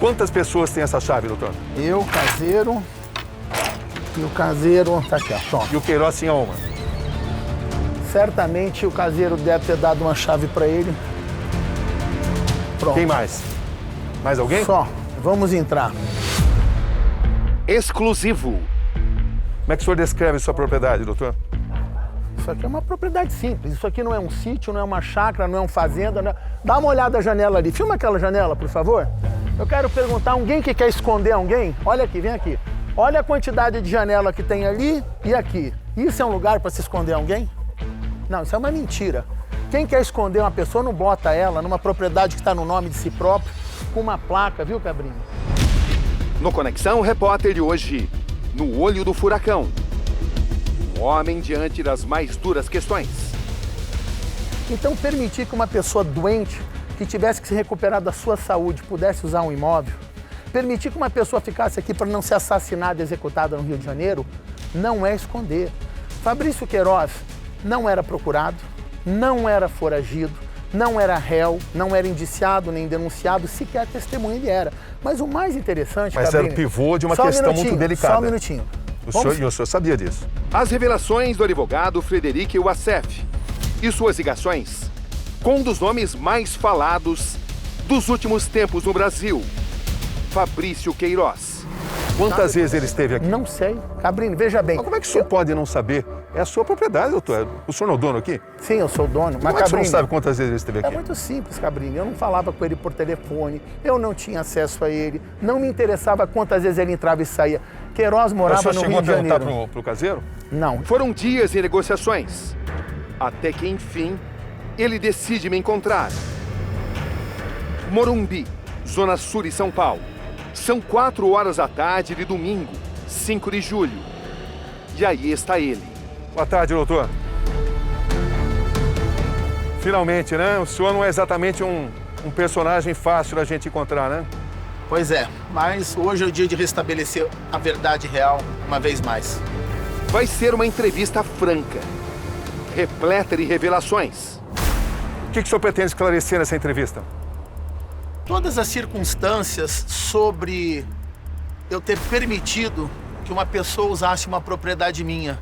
Quantas pessoas têm essa chave, doutor? Eu, caseiro, e o caseiro... Tá aqui, ó, pronto. E o Queiroz tinha uma? Certamente o caseiro deve ter dado uma chave para ele. Pronto. Quem mais? Mais alguém? Só. Vamos entrar. Exclusivo. Como é que o senhor descreve sua propriedade, doutor? Isso aqui é uma propriedade simples. Isso aqui não é um sítio, não é uma chácara, não é uma fazenda. Não é... Dá uma olhada na janela ali. Filma aquela janela, por favor. Eu quero perguntar, alguém que quer esconder alguém? Olha aqui, vem aqui. Olha a quantidade de janela que tem ali e aqui. Isso é um lugar para se esconder alguém? Não, isso é uma mentira. Quem quer esconder uma pessoa não bota ela numa propriedade que está no nome de si próprio, com uma placa, viu, Cabrinho? No Conexão Repórter de hoje, no olho do furacão. Um homem diante das mais duras questões. Então, permitir que uma pessoa doente, que tivesse que se recuperar da sua saúde, pudesse usar um imóvel, permitir que uma pessoa ficasse aqui para não ser assassinada e executada no Rio de Janeiro, não é esconder. Fabrício Queiroz não era procurado, não era foragido, não era réu, não era indiciado nem denunciado, sequer testemunha ele era. Mas o mais interessante, Mas Cabrinho, era o pivô de uma questão muito delicada. Só um minutinho. E o senhor sabia disso? As revelações do advogado Frederic Wassef e suas ligações com um dos nomes mais falados dos últimos tempos no Brasil, Fabrício Queiroz. Quantas vezes ele esteve aqui? Não sei. Cabrinho, veja bem. Mas como é que o senhor pode não saber? É a sua propriedade, doutor. O senhor não é o dono aqui? Sim, eu sou o dono. Mas, Como é que o senhor não Cabrinho, sabe quantas vezes ele esteve aqui? é muito simples, Cabrinho. Eu não falava com ele por telefone, eu não tinha acesso a ele, não me interessava quantas vezes ele entrava e saía. Queiroz morava no Rio de Chegou a perguntar Janeiro. pro caseiro? Não. Foram dias de negociações, até que, enfim, ele decide me encontrar. Morumbi, Zona Sul de São Paulo. São 4 horas da tarde de domingo, 5 de julho. E aí está ele. Boa tarde, doutor. Finalmente, né? O senhor não é exatamente um personagem fácil da gente encontrar, né? Pois é, mas hoje é o dia de restabelecer a verdade real uma vez mais. Vai ser uma entrevista franca, repleta de revelações. O que o senhor pretende esclarecer nessa entrevista? Todas as circunstâncias sobre eu ter permitido que uma pessoa usasse uma propriedade minha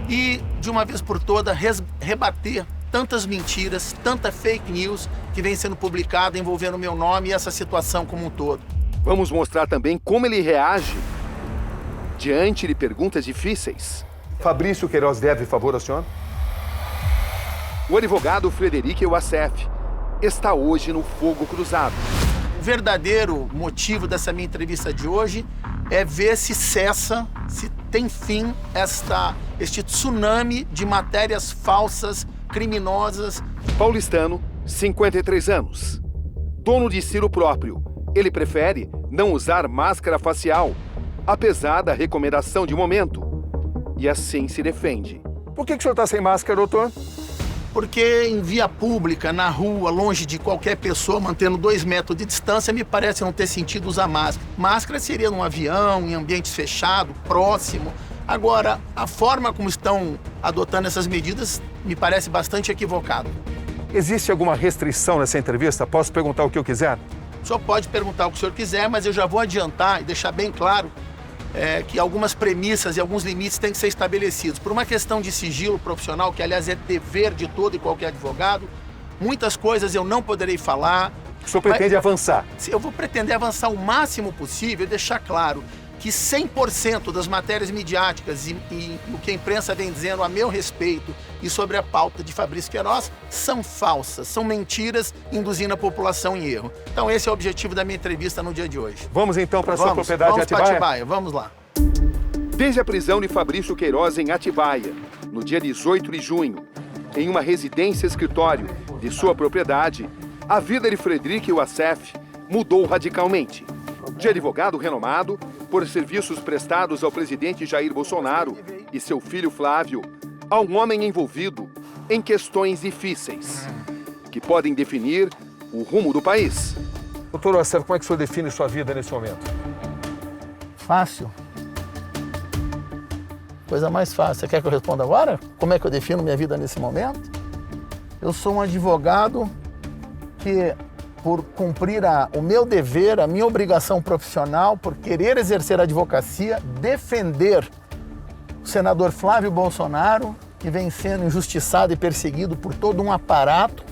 e, de uma vez por todas, rebater tantas mentiras, tanta fake news que vem sendo publicada envolvendo o meu nome e essa situação como um todo. Vamos mostrar também como ele reage diante de perguntas difíceis. Fabrício Queiroz deve favor ao senhor? O advogado Frederic Wassef está hoje no fogo cruzado. O verdadeiro motivo dessa minha entrevista de hoje é ver se cessa, se tem fim este tsunami de matérias falsas, criminosas. Paulistano, 53 anos. Dono de Ciro próprio. Ele prefere não usar máscara facial, apesar da recomendação de momento. E assim se defende. Por que o senhor está sem máscara, doutor? Porque em via pública, na rua, longe de qualquer pessoa, mantendo 2 metros de distância, me parece não ter sentido usar máscara. Máscara seria num avião, em ambientes fechados, próximo. Agora, a forma como estão adotando essas medidas me parece bastante equivocado. Existe alguma restrição nessa entrevista? Posso perguntar o que eu quiser? O senhor pode perguntar o que o senhor quiser, mas eu já vou adiantar e deixar bem claro que algumas premissas e alguns limites têm que ser estabelecidos. Por uma questão de sigilo profissional, que aliás é dever de todo e qualquer advogado, muitas coisas eu não poderei falar. O senhor pretende avançar? Eu vou pretender avançar o máximo possível e deixar claro que 100% das matérias midiáticas e o que a imprensa vem dizendo a meu respeito e sobre a pauta de Fabrício Queiroz são falsas, são mentiras induzindo a população em erro. Então esse é o objetivo da minha entrevista no dia de hoje. Vamos então para a sua propriedade vamos Atibaia? Para Atibaia? Vamos lá. Desde a prisão de Fabrício Queiroz em Atibaia, no dia 18 de junho, em uma residência escritório de sua propriedade, a vida de Frederic Wassef mudou radicalmente. De advogado renomado por serviços prestados ao presidente Jair Bolsonaro e seu filho Flávio, a um homem envolvido em questões difíceis, que podem definir o rumo do país. Doutor Wassef, como é que o senhor define sua vida nesse momento? Fácil. Coisa mais fácil. Você quer que eu responda agora? Como é que eu defino minha vida nesse momento? Eu sou um advogado que por cumprir o meu dever, a minha obrigação profissional, por querer exercer a advocacia, defender o senador Flávio Bolsonaro, que vem sendo injustiçado e perseguido por todo um aparato,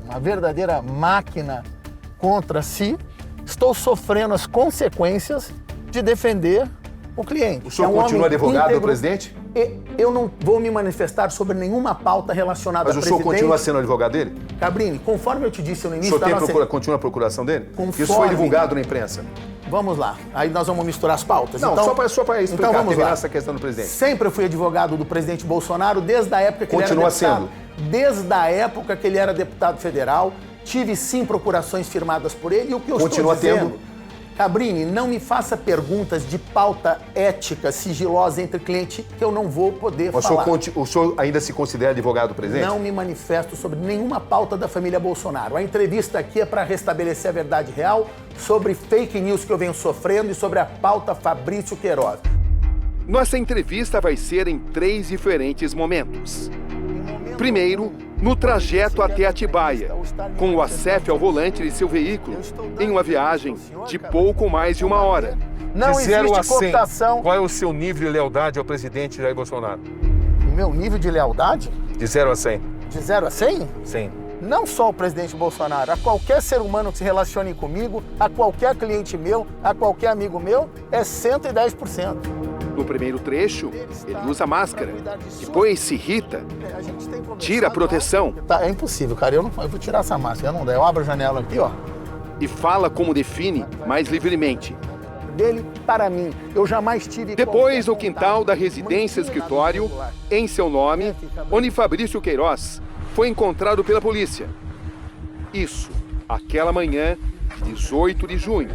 uma verdadeira máquina contra si. Estou sofrendo as consequências de defender o cliente. O senhor continua advogado do presidente? Eu não vou me manifestar sobre nenhuma pauta relacionada ao presidente. Mas o senhor continua sendo advogado dele? Cabrini, conforme eu te disse no início o senhor continua a procuração dele? Isso foi divulgado na imprensa. Vamos lá, aí nós vamos misturar as pautas. Não, então, só para explicar, então terminar essa questão do presidente. Sempre fui advogado do presidente Bolsonaro desde a época que ele era deputado. Continua sendo? Desde a época que ele era deputado federal. Tive sim procurações firmadas por ele. E o que eu continua estou dizendo... tendo? Cabrini, não me faça perguntas de pauta ética, sigilosa entre cliente, que eu não vou poder falar. O senhor ainda se considera advogado do presidente? Não me manifesto sobre nenhuma pauta da família Bolsonaro. A entrevista aqui é para restabelecer a verdade real sobre fake news que eu venho sofrendo e sobre a pauta Fabrício Queiroz. Nossa entrevista vai ser em 3 diferentes momentos. Primeiro, no trajeto até Atibaia, com o Acef ao volante de seu veículo, em uma viagem de pouco mais de 1 hora. Não existe cooptação. Qual é o seu nível de lealdade ao presidente Jair Bolsonaro? Meu nível de lealdade? De 0 a 100. De 0 a 100? Sim. Não só o presidente Bolsonaro, a qualquer ser humano que se relacione comigo, a qualquer cliente meu, a qualquer amigo meu, é 110%. No primeiro trecho, ele usa máscara, depois se irrita, tira a proteção. É impossível, cara, eu vou tirar essa máscara, não dá. Eu abro a janela aqui, ó. E fala como define mais livremente. Dele para mim, eu jamais tive... Depois, no quintal da residência escritório, em seu nome, onde Fabrício Queiroz foi encontrado pela polícia. Isso, aquela manhã de 18 de junho.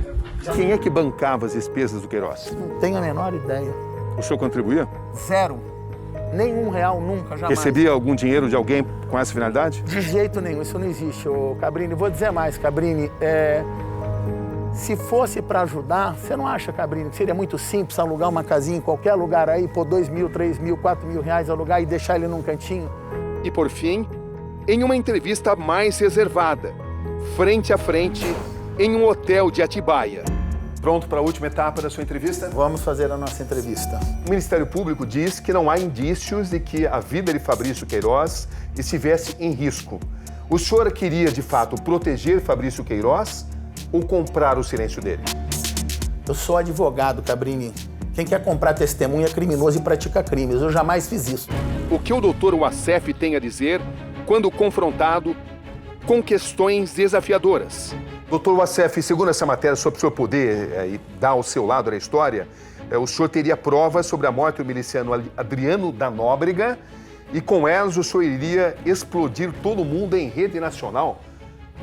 Quem é que bancava as despesas do Queiroz? Não tenho a menor ideia. O senhor contribuía? 0. Nenhum real, nunca, jamais. Recebia algum dinheiro de alguém com essa finalidade? De jeito nenhum, isso não existe, ô Cabrini. Vou dizer mais, Cabrini, se fosse para ajudar, você não acha, Cabrini, que seria muito simples alugar uma casinha em qualquer lugar aí, pôr 2 mil, 3 mil, 4 mil reais alugar e deixar ele num cantinho? E por fim, em uma entrevista mais reservada, frente a frente, em um hotel de Atibaia. Pronto para a última etapa da sua entrevista? Vamos fazer a nossa entrevista. O Ministério Público diz que não há indícios de que a vida de Fabrício Queiroz estivesse em risco. O senhor queria, de fato, proteger Fabrício Queiroz ou comprar o silêncio dele? Eu sou advogado, Cabrini. Quem quer comprar testemunha é criminoso e pratica crimes. Eu jamais fiz isso. O que o doutor Acef tem a dizer quando confrontado com questões desafiadoras? Doutor Acef, segundo essa matéria, sobre o senhor poder dar o seu lado da história, o senhor teria provas sobre a morte do miliciano Adriano da Nóbrega e com elas o senhor iria explodir todo mundo em rede nacional.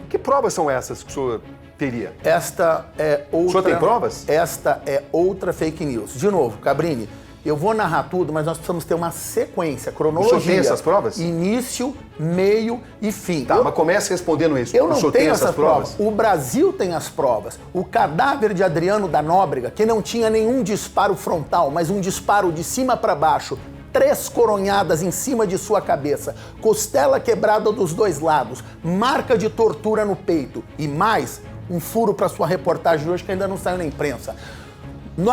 Que provas são essas que o senhor teria? Esta é outra... O senhor tem provas? Esta é outra fake news. De novo, Cabrini, eu vou narrar tudo, mas nós precisamos ter uma sequência, cronologia. O senhor tem essas provas? Início, meio e fim. Tá, mas comece respondendo isso. Eu não tenho essas provas. O Brasil tem as provas. O cadáver de Adriano da Nóbrega, que não tinha nenhum disparo frontal, mas um disparo de cima para baixo, 3 coronhadas em cima de sua cabeça, costela quebrada dos 2 lados, marca de tortura no peito e mais um furo para sua reportagem de hoje que ainda não saiu na imprensa.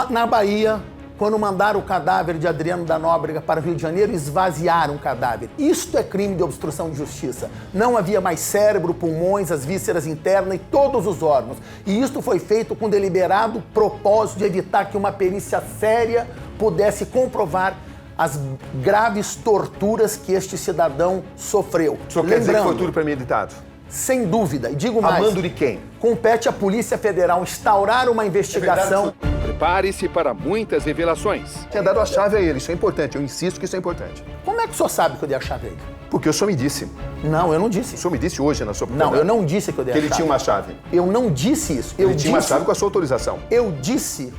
Na Bahia, quando mandaram o cadáver de Adriano da Nóbrega para o Rio de Janeiro, esvaziaram o cadáver. Isto é crime de obstrução de justiça. Não havia mais cérebro, pulmões, as vísceras internas e todos os órgãos. E isto foi feito com deliberado propósito de evitar que uma perícia séria pudesse comprovar as graves torturas que este cidadão sofreu. O senhor quer dizer que foi tudo premeditado? Sem dúvida. E digo mais... A mando de quem? Compete à Polícia Federal instaurar uma investigação... Prepare-se para muitas revelações. Tinha dado a chave a ele, isso é importante, eu insisto que isso é importante. Como é que o senhor sabe que eu dei a chave a ele? Porque o senhor me disse. Não, eu não disse. O senhor me disse hoje na sua propriedade. Não, eu não disse que eu dei a chave. Que ele tinha uma chave. Eu não disse isso. Ele tinha uma chave com a sua autorização. Eu disse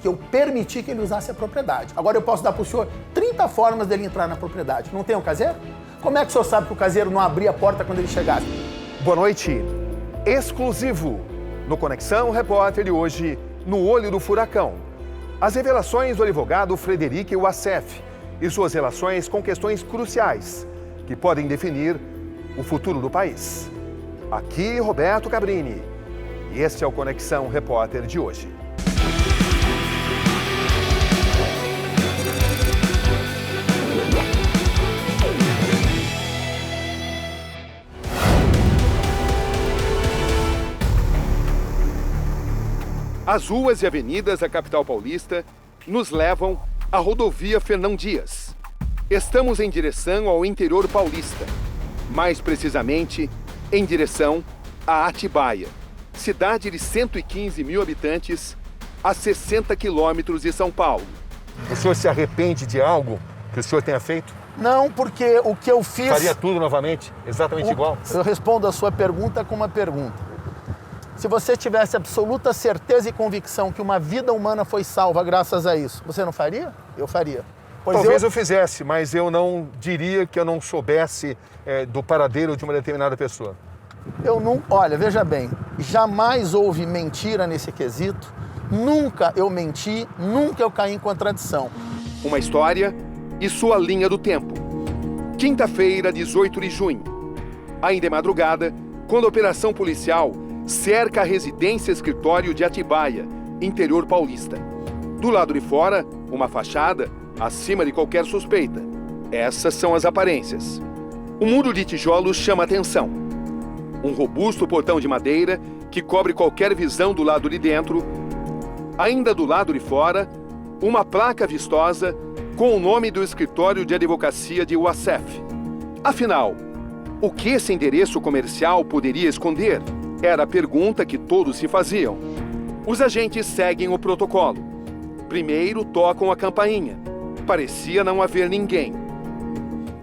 que eu permiti que ele usasse a propriedade. Agora eu posso dar para o senhor 30 formas dele entrar na propriedade. Não tem um caseiro? Como é que o senhor sabe que o caseiro não abria a porta quando ele chegasse? Boa noite. Exclusivo no Conexão Repórter de hoje, no Olho do Furacão. As revelações do advogado Frederico Acef e suas relações com questões cruciais que podem definir o futuro do país. Aqui Roberto Cabrini. E este é o Conexão Repórter de hoje. As ruas e avenidas da capital paulista nos levam à rodovia Fernão Dias. Estamos em direção ao interior paulista, mais precisamente em direção a Atibaia, cidade de 115 mil habitantes, a 60 quilômetros de São Paulo. O senhor se arrepende de algo que o senhor tenha feito? Não, porque o que eu fiz... Faria tudo novamente? Exatamente igual? Eu respondo a sua pergunta com uma pergunta. Se você tivesse absoluta certeza e convicção que uma vida humana foi salva graças a isso, você não faria? Eu faria. Talvez eu fizesse, mas eu não diria que eu não soubesse do paradeiro de uma determinada pessoa. Eu não... Olha, veja bem, jamais houve mentira nesse quesito, nunca eu menti, nunca eu caí em contradição. Uma história e sua linha do tempo. Quinta-feira, 18 de junho. Ainda é madrugada, quando a operação policial cerca a residência escritório de Atibaia, interior paulista. Do lado de fora, uma fachada acima de qualquer suspeita. Essas são as aparências. O muro de tijolos chama atenção. Um robusto portão de madeira que cobre qualquer visão do lado de dentro. Ainda do lado de fora, uma placa vistosa com o nome do escritório de advocacia de UASF. Afinal, o que esse endereço comercial poderia esconder? Era a pergunta que todos se faziam. Os agentes seguem o protocolo. Primeiro tocam a campainha. Parecia não haver ninguém.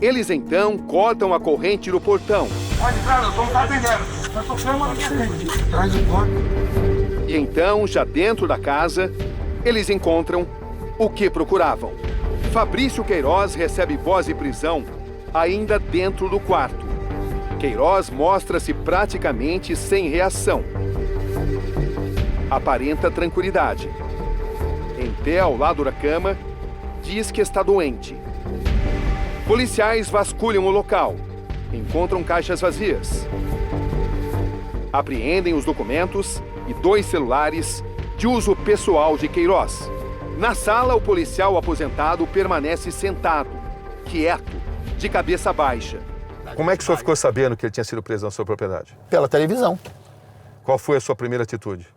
Eles então cortam a corrente do portão. Pode entrar, eu estou atendendo. Vai sofrer uma frente. Traz o corpo. E então, já dentro da casa, eles encontram o que procuravam. Fabrício Queiroz recebe voz de prisão ainda dentro do quarto. Queiroz mostra-se praticamente sem reação. Aparenta tranquilidade. Em pé ao lado da cama, diz que está doente. Policiais vasculham o local. Encontram caixas vazias. Apreendem os documentos e 2 celulares de uso pessoal de Queiroz. Na sala, o policial aposentado permanece sentado, quieto, de cabeça baixa. Como é que o senhor ficou sabendo que ele tinha sido preso na sua propriedade? Pela televisão. Qual foi a sua primeira atitude?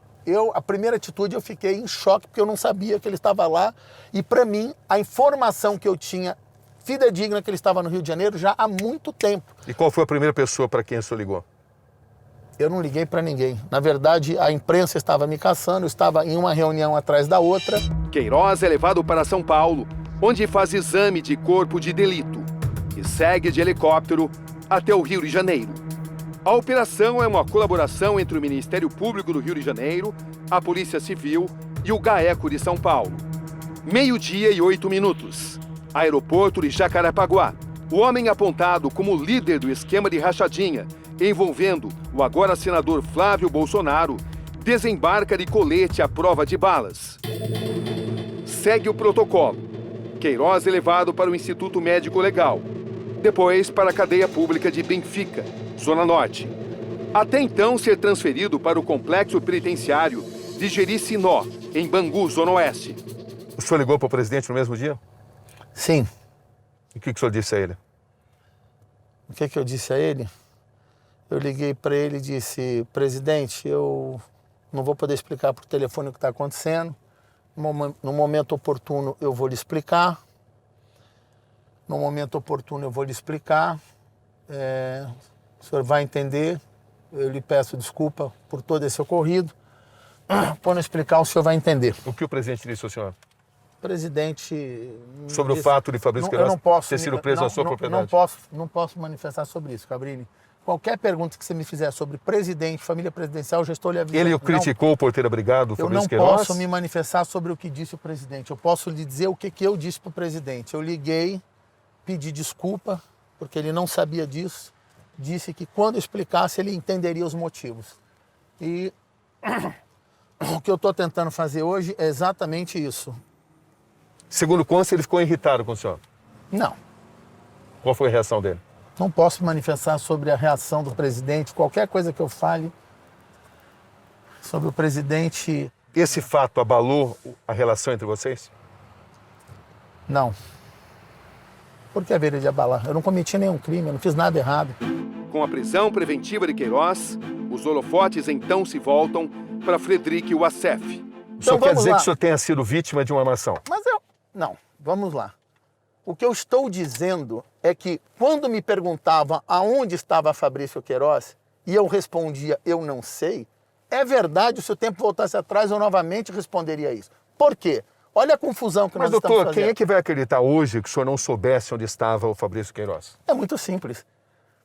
A primeira atitude, eu fiquei em choque porque eu não sabia que ele estava lá. E para mim, a informação que eu tinha fidedigna que ele estava no Rio de Janeiro já há muito tempo. E qual foi a primeira pessoa para quem o senhor ligou? Eu não liguei para ninguém. Na verdade, a imprensa estava me caçando, eu estava em uma reunião atrás da outra. Queiroz é levado para São Paulo, onde faz exame de corpo de delito e segue de helicóptero até o Rio de Janeiro. A operação é uma colaboração entre o Ministério Público do Rio de Janeiro, a Polícia Civil e o GAECO de São Paulo. 12:08. Aeroporto de Jacarepaguá. O homem apontado como líder do esquema de rachadinha envolvendo o agora senador Flávio Bolsonaro desembarca de colete à prova de balas. Segue o protocolo. Queiroz é levado para o Instituto Médico Legal. Depois para a cadeia pública de Benfica, Zona Norte. Até então ser transferido para o complexo penitenciário de Jericinó, em Bangu, Zona Oeste. O senhor ligou para o presidente no mesmo dia? Sim. E o que o senhor disse a ele? O que eu disse a ele? Eu liguei para ele e disse: presidente, eu não vou poder explicar por telefone o que está acontecendo. No momento oportuno eu vou lhe explicar. No momento oportuno eu vou lhe explicar. O senhor vai entender. Eu lhe peço desculpa por todo esse ocorrido. Quando eu explicar, o senhor vai entender. O que o presidente disse ao senhor? O presidente... Sobre o fato de Fabrício Queiroz ter sido preso na sua propriedade? Não posso manifestar sobre isso, Cabrini. Qualquer pergunta que você me fizer sobre presidente, família presidencial, eu já estou lhe avisando. Ele o criticou por ter abrigado o Fabrício Queiroz? Eu não posso me manifestar sobre o que disse o presidente. Eu posso lhe dizer o que eu disse para o presidente. Eu liguei, pedi desculpa, porque ele não sabia disso. Disse que quando eu explicasse, ele entenderia os motivos. E o que eu estou tentando fazer hoje é exatamente isso. Segundo consta, ele ficou irritado com o senhor? Não. Qual foi a reação dele? Não posso manifestar sobre a reação do presidente, qualquer coisa que eu fale sobre o presidente. Esse fato abalou a relação entre vocês? Não. Por que haveria de abalar? Eu não cometi nenhum crime, eu não fiz nada errado. Com a prisão preventiva de Queiroz, os holofotes então se voltam para Frederic Wassef. O senhor quer vamos dizer lá. que o senhor tenha sido vítima de uma armação? Mas eu... Não, vamos lá. O que eu estou dizendo é que quando me perguntavam aonde estava Fabrício Queiroz e eu respondia, eu não sei, é verdade, se o tempo voltasse atrás, eu novamente responderia isso. Por quê? Olha a confusão que Mas, nós estamos doutor, fazendo. quem é que vai acreditar hoje que o senhor não soubesse onde estava o Fabrício Queiroz? É muito simples.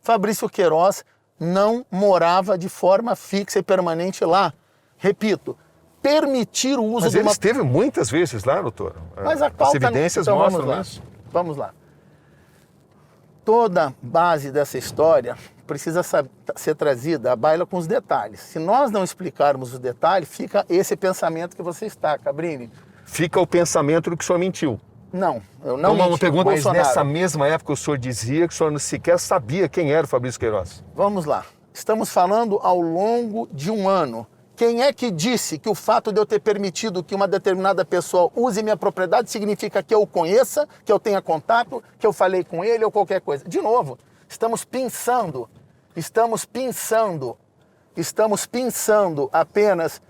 Fabrício Queiroz não morava de forma fixa e permanente lá. Repito, permitir o uso Mas de ele uma... esteve muitas vezes lá, doutor. Mas a As pauta... evidências Então, mostram vamos lá. isso. Vamos lá. Toda base dessa história precisa ser trazida à baila com os detalhes. Se nós não explicarmos os detalhes, fica esse pensamento que você está, Cabrini. Fica o pensamento de que o senhor mentiu. Não, eu não menti. Uma pergunta, mas Bolsonaro. nessa mesma época o senhor dizia que o senhor sequer sabia quem era o Fabrício Queiroz. Vamos lá. Estamos falando ao longo de um ano. Quem é que disse que o fato de eu ter permitido que uma determinada pessoa use minha propriedade significa que eu o conheça, que eu tenha contato, que eu falei com ele ou qualquer coisa? De novo, estamos pensando apenas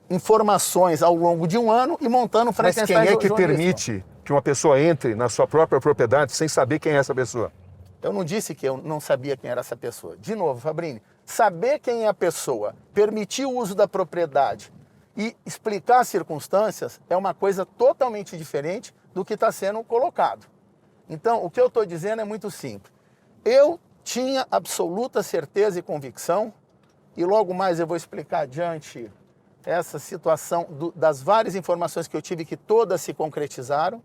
informações ao longo de um ano e montando Mas Frankenstein. quem é que jornalístico. permite que uma pessoa entre na sua própria propriedade sem saber quem é essa pessoa? Eu não disse que eu não sabia quem era essa pessoa. De novo, Fabrini, saber quem é a pessoa, permitir o uso da propriedade e explicar as circunstâncias é uma coisa totalmente diferente do que está sendo colocado. Então, o que eu estou dizendo é muito simples. Eu tinha absoluta certeza e convicção, e logo mais eu vou explicar adiante essa situação das várias informações que eu tive, que todas se concretizaram.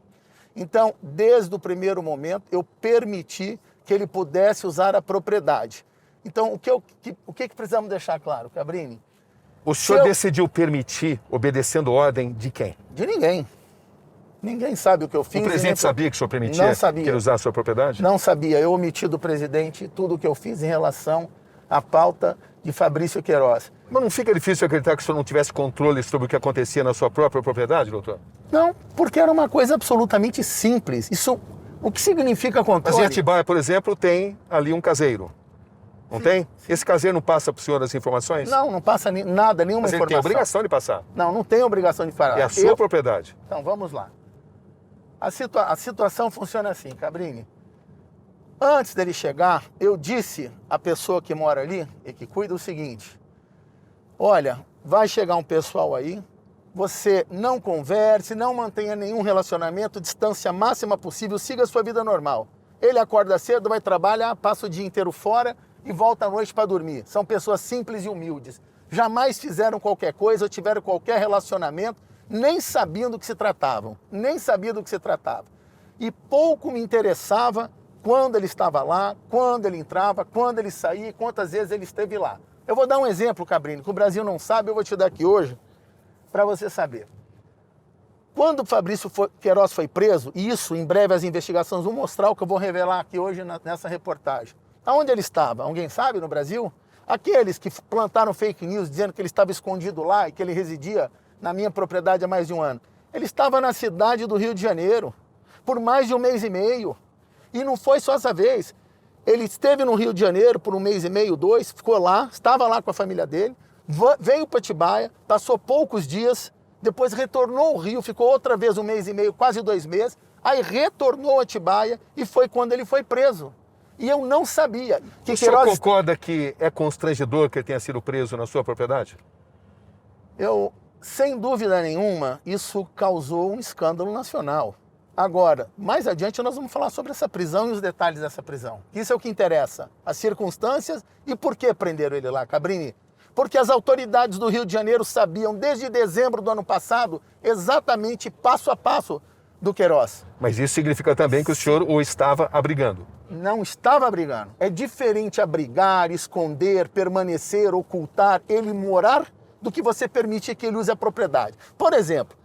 Então, desde o primeiro momento, eu permiti que ele pudesse usar a propriedade. Então, o que precisamos deixar claro, Cabrini? O senhor decidiu permitir, obedecendo ordem de quem? De ninguém. Ninguém sabe o que eu fiz. O presidente sabia que o senhor permitia Não sabia. que ele usasse a sua propriedade? Não sabia. Eu omiti do presidente tudo o que eu fiz em relação à pauta de Fabrício Queiroz. Mas não fica difícil acreditar que o senhor não tivesse controle sobre o que acontecia na sua própria propriedade, doutor? Não, porque era uma coisa absolutamente simples. Isso, o que significa controle? Mas em Atibaia, por exemplo, tem ali um caseiro. Não tem? Esse caseiro não passa para o senhor as informações? Não, não passa nada, nenhuma Mas ele informação. tem obrigação de passar. Não, não tem obrigação de falar. É a sua propriedade. Então, vamos lá. A situação funciona assim, Cabrini. Antes dele chegar, eu disse à pessoa que mora ali e que cuida o seguinte: olha, vai chegar um pessoal aí, você não converse, não mantenha nenhum relacionamento, distância máxima possível, siga a sua vida normal. Ele acorda cedo, vai trabalhar, passa o dia inteiro fora e volta à noite para dormir. São pessoas simples e humildes. Jamais fizeram qualquer coisa ou tiveram qualquer relacionamento, nem sabiam do que se tratavam. Nem sabiam do que se tratava. E pouco me interessava quando ele estava lá, quando ele entrava, quando ele saía, quantas vezes ele esteve lá. Eu vou dar um exemplo, Cabrini, que o Brasil não sabe, eu vou te dar aqui hoje, para você saber. Quando o Fabrício Queiroz foi preso, e isso, em breve, as investigações vão mostrar o que eu vou revelar aqui hoje nessa reportagem. Aonde ele estava? Alguém sabe no Brasil? Aqueles que plantaram fake news dizendo que ele estava escondido lá e que ele residia na minha propriedade há mais de um ano. Ele estava na cidade do Rio de Janeiro por mais de um mês e meio. E não foi só essa vez. Ele esteve no Rio de Janeiro por um mês e meio, 2, ficou lá, estava lá com a família dele, veio para Atibaia, passou poucos dias, depois retornou ao Rio, ficou outra vez um mês e meio, quase 2 meses, aí retornou a Atibaia e foi quando ele foi preso. E eu não sabia. Que o senhor concorda que é constrangedor que ele tenha sido preso na sua propriedade? Sem dúvida nenhuma, isso causou um escândalo nacional. Agora, mais adiante nós vamos falar sobre essa prisão e os detalhes dessa prisão. Isso é o que interessa, as circunstâncias e por que prenderam ele lá, Cabrini. Porque as autoridades do Rio de Janeiro sabiam, desde dezembro do ano passado, exatamente passo a passo do Queiroz. Mas isso significa também que o senhor o estava abrigando. Não estava abrigando. É diferente abrigar, esconder, permanecer, ocultar, ele morar, do que você permitir que ele use a propriedade. Por exemplo...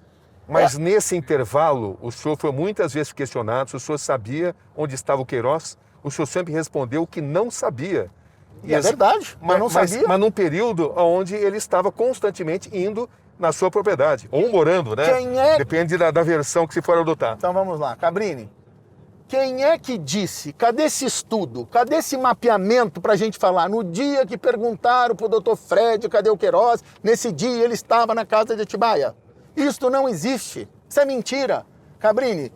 Mas nesse intervalo, o senhor foi muitas vezes questionado se o senhor sabia onde estava o Queiroz o senhor sempre respondeu que não sabia. E é verdade, mas não sabia. Mas num período onde ele estava constantemente indo na sua propriedade, ou morando, né? Depende da versão que se for adotar. Então vamos lá, Cabrini. Quem é que disse? Cadê esse estudo? Cadê esse mapeamento para a gente falar? No dia que perguntaram para o doutor Fred, cadê o Queiroz? Nesse dia ele estava na casa de Atibaia. Isso não existe. Isso é mentira. Cabrini,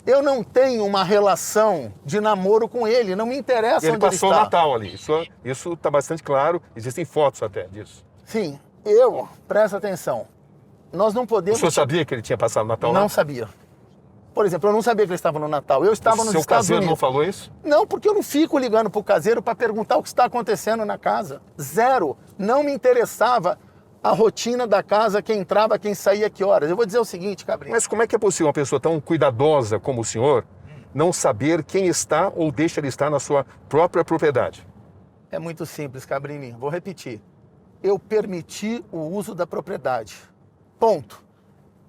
eu não tenho uma relação de namoro com ele. Não me interessa ele onde ele está. Ele passou o Natal ali. Isso está bastante claro. Existem fotos até disso. Sim. Presta atenção. Nós não podemos... O senhor sabia que ele tinha passado o Natal lá? Não sabia. Por exemplo, eu não sabia que ele estava no Natal. Eu estava nos Estados Unidos. O seu caseiro não falou isso? Não, porque eu não fico ligando para o caseiro para perguntar o que está acontecendo na casa. Zero. Não me interessava a rotina da casa, quem entrava, quem saía, que horas. Eu vou dizer o seguinte, Cabrini. Mas como é que é possível uma pessoa tão cuidadosa como o senhor não saber quem está ou deixa ele estar na sua própria propriedade? É muito simples, Cabrini. Vou repetir. Eu permiti o uso da propriedade. Ponto.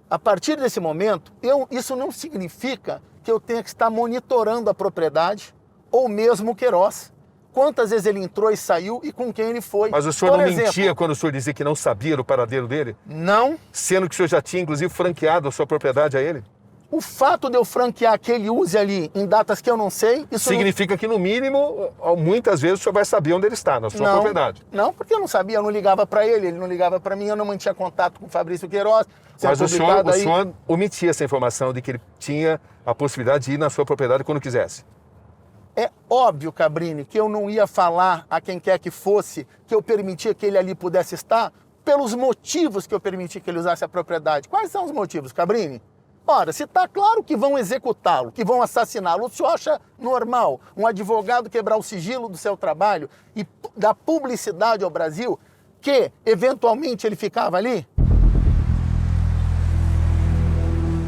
A partir desse momento, isso não significa que eu tenha que estar monitorando a propriedade ou mesmo o Queiroz. Quantas vezes ele entrou e saiu e com quem ele foi. Mas o senhor não mentia quando o senhor dizia que não sabia o paradeiro dele? Não. Sendo que o senhor já tinha, inclusive, franqueado a sua propriedade a ele? O fato de eu franquear que ele use ali em datas que eu não sei... Isso significa que, no mínimo, muitas vezes o senhor vai saber onde ele está, na sua propriedade. Não, porque eu não sabia, eu não ligava para ele não ligava para mim, eu não mantinha contato com o Fabrício Queiroz. Mas o senhor omitia essa informação de que ele tinha a possibilidade de ir na sua propriedade quando quisesse. É óbvio, Cabrini, que eu não ia falar a quem quer que fosse que eu permitia que ele ali pudesse estar pelos motivos que eu permiti que ele usasse a propriedade. Quais são os motivos, Cabrini? Ora, se está claro que vão executá-lo, que vão assassiná-lo, o senhor acha normal um advogado quebrar o sigilo do seu trabalho e dar publicidade ao Brasil que, eventualmente, ele ficava ali?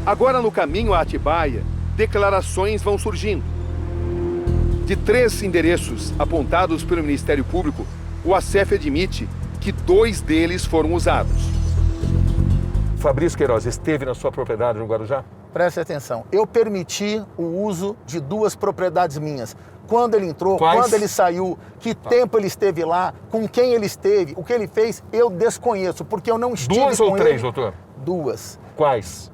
Agora, no caminho a Atibaia, declarações vão surgindo. De 3 endereços apontados pelo Ministério Público, o ACEF admite que 2 deles foram usados. Fabrício Queiroz esteve na sua propriedade no Guarujá? Preste atenção. Eu permiti o uso de 2 propriedades minhas. Quando ele entrou, quando ele saiu, que tempo ele esteve lá, com quem ele esteve, o que ele fez, eu desconheço, porque eu não estive com ele. 2 ou 3, doutor? 2. Quais?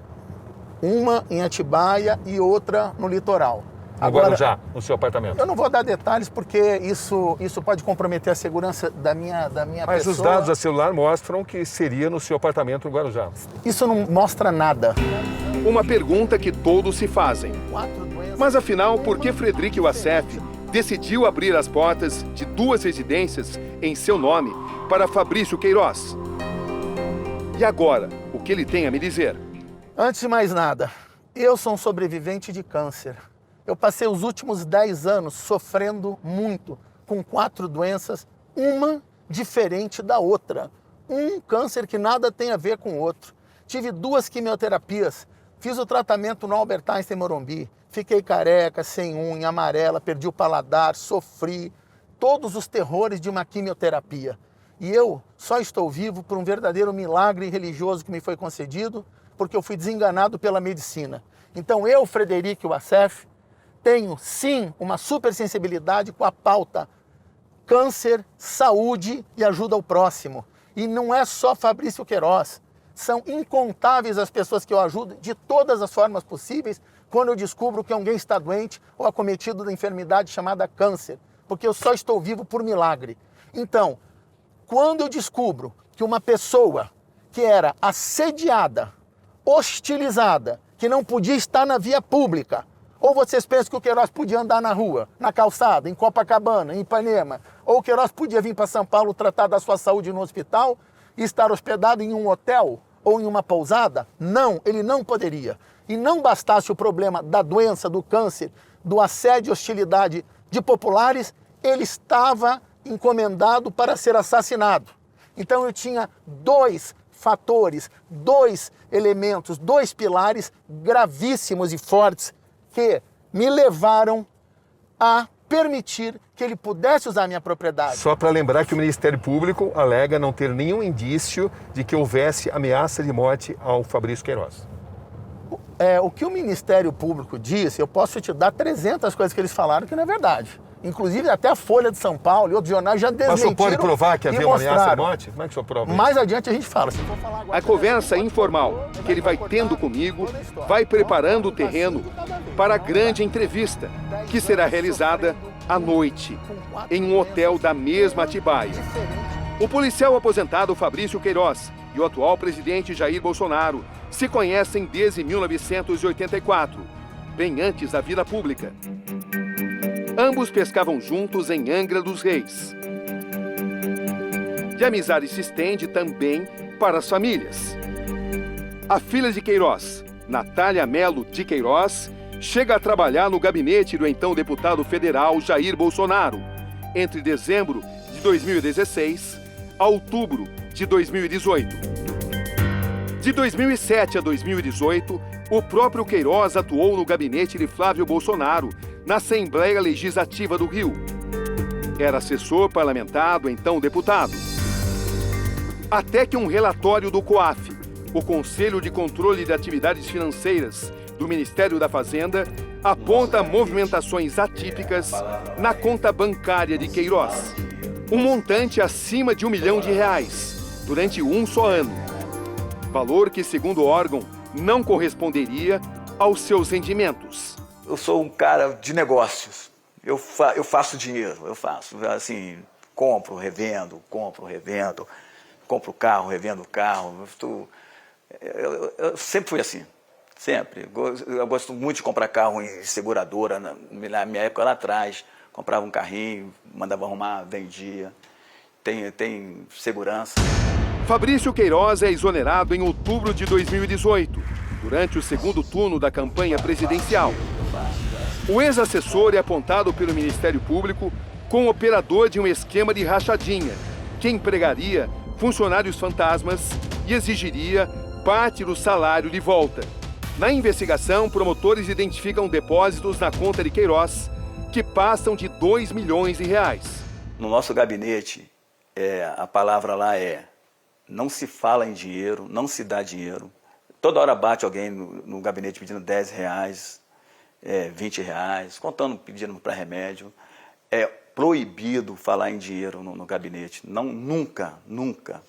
Uma em Atibaia e outra no litoral. Agora, Guarujá, no seu apartamento. Eu não vou dar detalhes porque isso pode comprometer a segurança da minha Mas pessoa. Os dados da celular mostram que seria no seu apartamento no Guarujá. Isso não mostra nada. Uma pergunta que todos se fazem. Mas afinal, por que Frederic Wassef decidiu abrir as portas de 2 residências em seu nome para Fabrício Queiroz? E agora, o que ele tem a me dizer? Antes de mais nada, eu sou um sobrevivente de câncer. Eu passei os últimos 10 anos sofrendo muito, com 4 doenças, uma diferente da outra. Um câncer que nada tem a ver com o outro. Tive 2 quimioterapias, fiz o tratamento no Albert Einstein Morumbi, fiquei careca, sem unha, amarela, perdi o paladar, sofri todos os terrores de uma quimioterapia. E eu só estou vivo por um verdadeiro milagre religioso que me foi concedido, porque eu fui desenganado pela medicina. Então eu, Frederic Wassef, tenho, sim, uma supersensibilidade com a pauta câncer, saúde e ajuda ao próximo. E não é só Fabrício Queiroz. São incontáveis as pessoas que eu ajudo de todas as formas possíveis quando eu descubro que alguém está doente ou acometido da enfermidade chamada câncer. Porque eu só estou vivo por milagre. Então, quando eu descubro que uma pessoa que era assediada, hostilizada, que não podia estar na via pública, ou vocês pensam que o Queiroz podia andar na rua, na calçada, em Copacabana, em Ipanema, ou o Queiroz podia vir para São Paulo tratar da sua saúde no hospital e estar hospedado em um hotel ou em uma pousada? Não, ele não poderia. E não bastasse o problema da doença, do câncer, do assédio e hostilidade de populares, ele estava encomendado para ser assassinado. Então eu tinha 2 fatores, 2 elementos, 2 pilares gravíssimos e fortes que me levaram a permitir que ele pudesse usar a minha propriedade. Só para lembrar que o Ministério Público alega não ter nenhum indício de que houvesse ameaça de morte ao Fabrício Queiroz. o que o Ministério Público disse, eu posso te dar 300 coisas que eles falaram que não é verdade. Inclusive até a Folha de São Paulo e outros jornais já desmentiram. Mas o senhor pode provar que havia uma ameaça de morte? Como é que o senhor prova? Mais adiante a gente fala. Se for falar agora, A conversa informal que ele vai tendo comigo vai preparando o terreno para a grande entrevista, que será realizada à noite, em um hotel da mesma Atibaia. O policial aposentado Fabrício Queiroz e o atual presidente Jair Bolsonaro se conhecem desde 1984, bem antes da vida pública. Ambos pescavam juntos em Angra dos Reis. E a amizade se estende também para as famílias. A filha de Queiroz, Natália Melo de Queiroz, chega a trabalhar no gabinete do então deputado federal Jair Bolsonaro, entre dezembro de 2016 a outubro de 2018. De 2007 a 2018, o próprio Queiroz atuou no gabinete de Flávio Bolsonaro, na Assembleia Legislativa do Rio. Era assessor parlamentar do então deputado. Até que um relatório do COAF, o Conselho de Controle de Atividades Financeiras do Ministério da Fazenda, aponta movimentações atípicas na conta bancária de Queiroz. Um montante acima de R$1 milhão durante um só ano. Valor que, segundo o órgão, não corresponderia aos seus rendimentos. Eu sou um cara de negócios. Eu faço dinheiro, assim, compro, revendo, compro carro, revendo carro. Eu sempre fui assim, sempre. Eu gosto muito de comprar carro em seguradora. Na minha época lá atrás, comprava um carrinho, mandava arrumar, vendia. Tem segurança. Fabrício Queiroz é exonerado em outubro de 2018, durante o segundo turno da campanha presidencial. O ex-assessor é apontado pelo Ministério Público como operador de um esquema de rachadinha, que empregaria funcionários fantasmas e exigiria parte do salário de volta. Na investigação, promotores identificam depósitos na conta de Queiroz que passam de R$2 milhões. No nosso gabinete, a palavra lá é: não se fala em dinheiro, não se dá dinheiro. Toda hora bate alguém no gabinete pedindo R$10, R$20, pedindo para remédio. É proibido falar em dinheiro no gabinete. Não, nunca.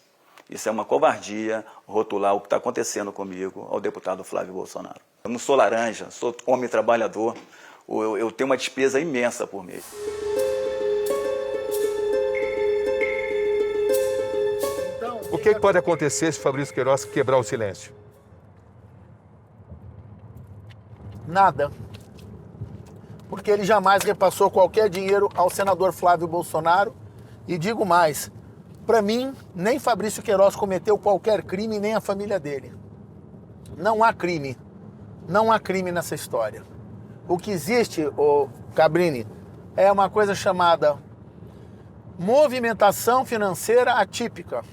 Isso é uma covardia, rotular o que está acontecendo comigo ao deputado Flávio Bolsonaro. Eu não sou laranja, sou homem trabalhador. Eu tenho uma despesa imensa por mês. O que pode acontecer se Fabrício Queiroz quebrar o silêncio? Nada. Porque ele jamais repassou qualquer dinheiro ao senador Flávio Bolsonaro. E digo mais, para mim, nem Fabrício Queiroz cometeu qualquer crime, nem a família dele. Não há crime. Não há crime nessa história. O que existe, Cabrini, é uma coisa chamada movimentação financeira atípica.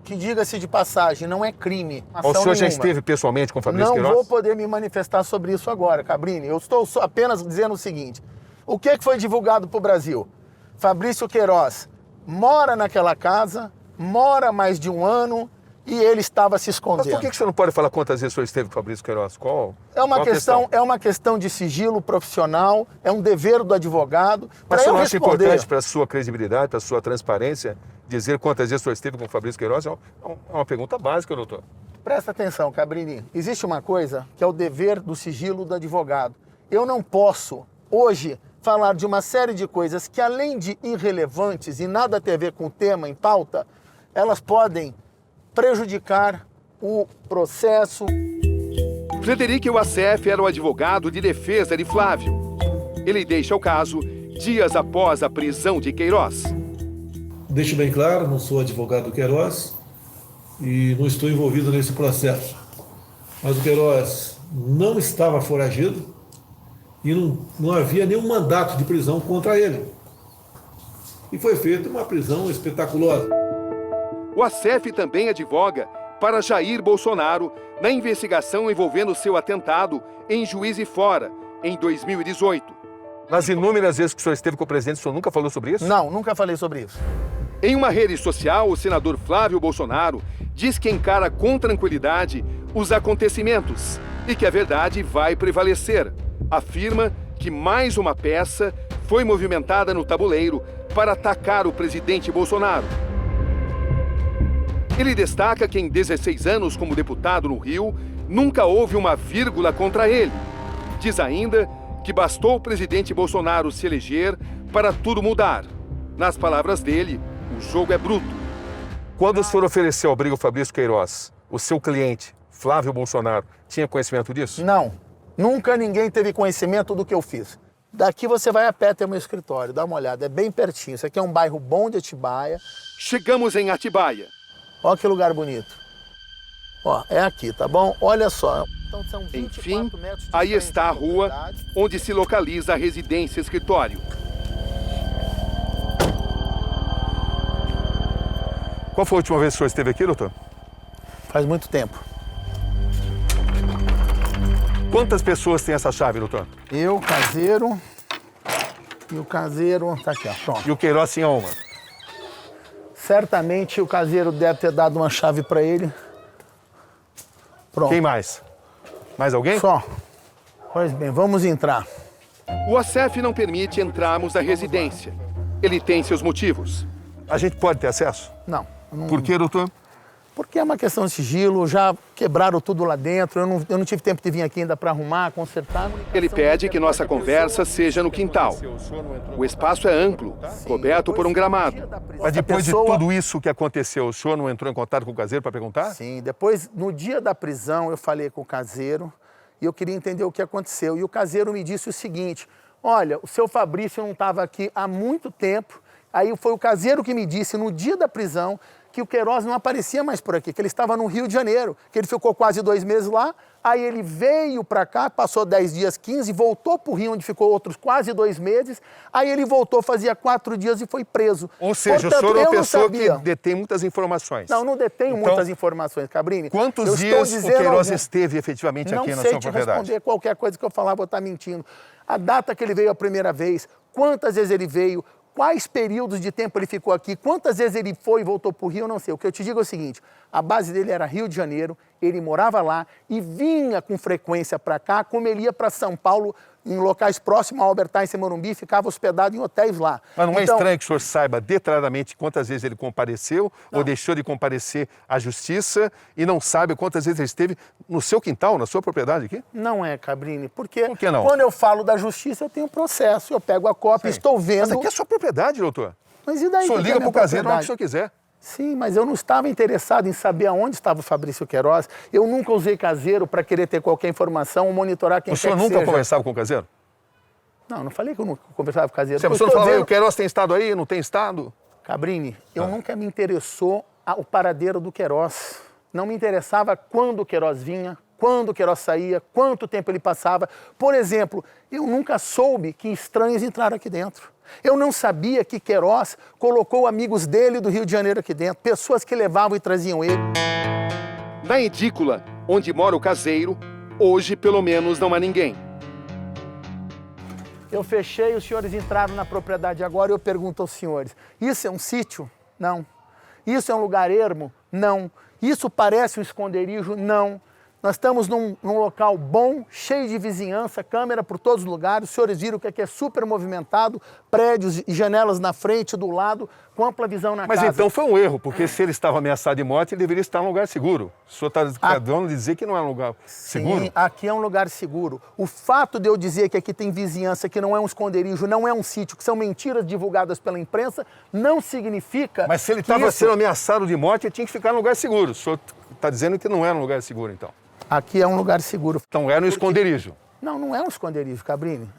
Que, diga-se de passagem, não é crime. O senhor já esteve pessoalmente com o Fabrício Queiroz? Não vou poder me manifestar sobre isso agora, Cabrini. Eu estou apenas dizendo o seguinte. O que foi divulgado para o Brasil? Fabrício Queiroz mora naquela casa, mora mais de um ano e ele estava se escondendo. Mas por que o senhor não pode falar quantas vezes o senhor esteve com o Fabrício Queiroz? É uma questão de sigilo profissional, é um dever do advogado. Mas o senhor acha importante para a sua credibilidade, para a sua transparência, dizer quantas vezes o senhor esteve com o Fabrício Queiroz? É uma pergunta básica, doutor. Presta atenção, Cabrini. Existe uma coisa que é o dever do sigilo do advogado. Eu não posso, hoje, falar de uma série de coisas que, além de irrelevantes e nada a ter a ver com o tema em pauta, elas podem prejudicar o processo. Frederico Wassef era o advogado de defesa de Flávio. Ele deixa o caso dias após a prisão de Queiroz. Deixo bem claro, não sou advogado do Queiroz e não estou envolvido nesse processo. Mas o Queiroz não estava foragido e não havia nenhum mandato de prisão contra ele. E foi feita uma prisão espetaculosa. O Wassef também advoga para Jair Bolsonaro na investigação envolvendo seu atentado em Juiz de Fora, em 2018. Nas inúmeras vezes que o senhor esteve com o presidente, o senhor nunca falou sobre isso? Não, nunca falei sobre isso. Em uma rede social, o senador Flávio Bolsonaro diz que encara com tranquilidade os acontecimentos e que a verdade vai prevalecer. Afirma que mais uma peça foi movimentada no tabuleiro para atacar o presidente Bolsonaro. Ele destaca que em 16 anos como deputado no Rio, nunca houve uma vírgula contra ele. Diz ainda que bastou o presidente Bolsonaro se eleger para tudo mudar. Nas palavras dele, o jogo é bruto. Quando o senhor ofereceu ao Abrigo Fabrício Queiroz, o seu cliente, Flávio Bolsonaro, tinha conhecimento disso? Não. Nunca ninguém teve conhecimento do que eu fiz. Daqui você vai a pé até o meu escritório, dá uma olhada, é bem pertinho. Isso aqui é um bairro bom de Atibaia. Chegamos em Atibaia. Olha que lugar bonito. Ó, é aqui, tá bom? Olha só. Então, são 24 Enfim, metros de aí frente está a da rua propriedade. onde se localiza a residência escritório. Qual foi a última vez que o senhor esteve aqui, doutor? Faz muito tempo. Quantas pessoas têm essa chave, doutor? Eu, caseiro, e o caseiro tá aqui, ó, pronto. E o Queiroz tinha uma. Certamente o caseiro deve ter dado uma chave pra ele. Pronto. Quem mais? Mais alguém? Só. Pois bem, vamos entrar. O ACEF não permite entrarmos na residência. Ele tem seus motivos. A gente pode ter acesso? Não. Por quê, doutor? Porque é uma questão de sigilo, já quebraram tudo lá dentro, eu não tive tempo de vir aqui ainda para arrumar, consertar. Ele pede que nossa conversa seja no quintal. O espaço é amplo, coberto por um gramado. Mas depois de tudo isso que aconteceu, o senhor não entrou em contato com o caseiro para perguntar? Sim, depois, no dia da prisão, eu falei com o caseiro e eu queria entender o que aconteceu. E o caseiro me disse o seguinte, olha, o seu Fabrício não estava aqui há muito tempo, aí foi o caseiro que me disse, no dia da prisão, que o Queiroz não aparecia mais por aqui, que ele estava no Rio de Janeiro, que ele ficou quase 2 meses lá, aí ele veio para cá, passou 10 dias, 15, voltou para o Rio, onde ficou outros quase 2 meses, aí ele voltou, fazia 4 dias e foi preso. Ou seja, portanto, o senhor é uma eu não pessoa que sabia. detém muitas informações. Não tenho Então, muitas informações, Cabrini. Quantos Eu estou dias o dizendo Queiroz algum- esteve efetivamente Não aqui na sei sua te propriedade? responder qualquer coisa que eu falar, vou estar mentindo. A data que ele veio a primeira vez, quantas vezes ele veio, quais períodos de tempo ele ficou aqui, quantas vezes ele foi e voltou para o Rio, eu não sei. O que eu te digo é o seguinte, a base dele era Rio de Janeiro, ele morava lá e vinha com frequência para cá, como ele ia para São Paulo, em locais próximos ao Albert Einstein Morumbi, ficava hospedado em hotéis lá. Mas não é Então, estranho que o senhor saiba detalhadamente quantas vezes ele compareceu ou deixou de comparecer à justiça e não sabe quantas vezes ele esteve no seu quintal, na sua propriedade aqui? Não é, Cabrini, porque Por que não? quando eu falo da justiça, eu tenho processo, eu pego a cópia, estou vendo... Mas aqui é sua propriedade, doutor. Mas e daí? O senhor que é liga minha para o caseiro na hora que o propriedade? senhor quiser. Sim, mas eu não estava interessado em saber aonde estava o Fabrício Queiroz. Eu nunca usei caseiro para querer ter qualquer informação ou monitorar quem O quer senhor que nunca seja. conversava com o caseiro? Não falei que eu nunca conversava com o caseiro. Você Eu não estou falava, dizendo- o Queiroz tem estado aí, não tem estado? Cabrini, eu nunca me interessou o paradeiro do Queiroz. Não me interessava quando o Queiroz vinha, quando o Queiroz saía, quanto tempo ele passava. Por exemplo, eu nunca soube que estranhos entraram aqui dentro. Eu não sabia que Queiroz colocou amigos dele do Rio de Janeiro aqui dentro, pessoas que levavam e traziam ele. Na edícula, onde mora o caseiro, hoje pelo menos não há ninguém. Eu fechei, os senhores entraram na propriedade agora e eu pergunto aos senhores, isso é um sítio? Não. Isso é um lugar ermo? Não. Isso parece um esconderijo? Não. Nós estamos num local bom, cheio de vizinhança, câmera por todos os lugares. Os senhores viram que aqui é super movimentado, prédios e janelas na frente, do lado, com ampla visão na Mas casa. então foi um erro, porque se ele estava ameaçado de morte, ele deveria estar em um lugar seguro. O senhor está acabando de dizer que não é um lugar seguro? Sim, aqui é um lugar seguro. O fato de eu dizer que aqui tem vizinhança, que não é um esconderijo, não é um sítio, que são mentiras divulgadas pela imprensa, não significa Mas se ele que estava isso- sendo ameaçado de morte, ele tinha que ficar em um lugar seguro. O senhor está dizendo que não era um lugar seguro, então. Aqui é um lugar seguro. Então era um esconderijo. Não é um esconderijo, Cabrini.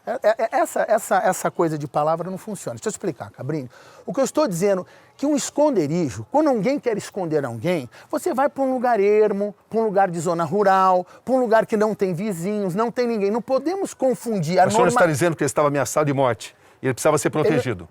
Essa coisa de palavra não funciona. Deixa eu explicar, Cabrini. O que eu estou dizendo é que um esconderijo, quando alguém quer esconder alguém, você vai para um lugar ermo, para um lugar de zona rural, para um lugar que não tem vizinhos, não tem ninguém. Não podemos confundir a O senhor norma... está dizendo que ele estava ameaçado de morte e ele precisava ser protegido.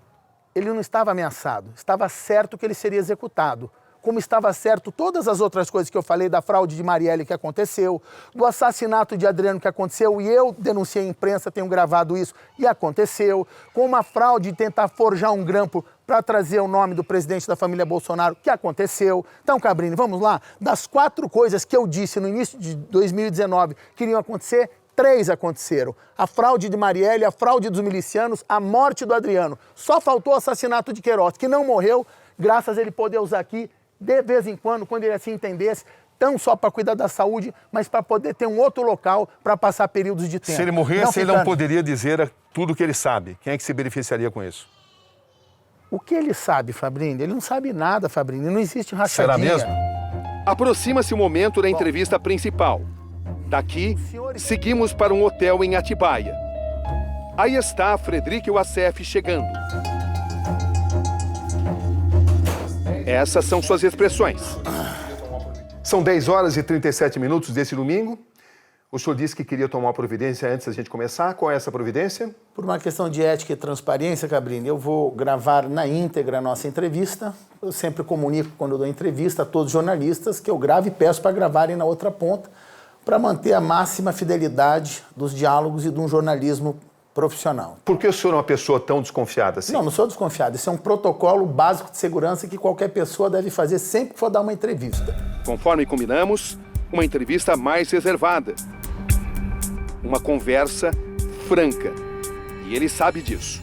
Ele não estava ameaçado, estava certo que ele seria executado. como estava certo todas as outras coisas que eu falei, da fraude de Marielle que aconteceu, do assassinato de Adriano que aconteceu, e eu denunciei a imprensa, tenho gravado isso, e aconteceu, com uma fraude de tentar forjar um grampo para trazer o nome do presidente da família Bolsonaro, que aconteceu. Então, Cabrini, vamos lá? Das 4 coisas que eu disse no início de 2019 que iriam acontecer, 3 aconteceram. A fraude de Marielle, a fraude dos milicianos, a morte do Adriano. Só faltou o assassinato de Queiroz, que não morreu, graças a ele poder usar aqui, de vez em quando ele assim entendesse, não só para cuidar da saúde, mas para poder ter um outro local para passar períodos de tempo. Se ele morresse, ele não poderia dizer tudo o que ele sabe. Quem é que se beneficiaria com isso? O que ele sabe, Fabrini? Ele não sabe nada, Fabrini. Não existe rachadinha. Será mesmo? Aproxima-se o momento da entrevista principal. Daqui, seguimos para um hotel em Atibaia. Aí está Frederic Wassef chegando. Essas são suas expressões. São 10 horas e 37 minutos desse domingo. O senhor disse que queria tomar uma providência antes da gente começar. Qual é essa providência? Por uma questão de ética e transparência, Cabrini, eu vou gravar na íntegra a nossa entrevista. Eu sempre comunico, quando eu dou entrevista, a todos os jornalistas que eu gravo e peço para gravarem na outra ponta, para manter a máxima fidelidade dos diálogos e de um jornalismo profissional. Por que o senhor é uma pessoa tão desconfiada assim? Não sou desconfiado. Isso é um protocolo básico de segurança que qualquer pessoa deve fazer sempre que for dar uma entrevista. Conforme combinamos, uma entrevista mais reservada. Uma conversa franca. E ele sabe disso.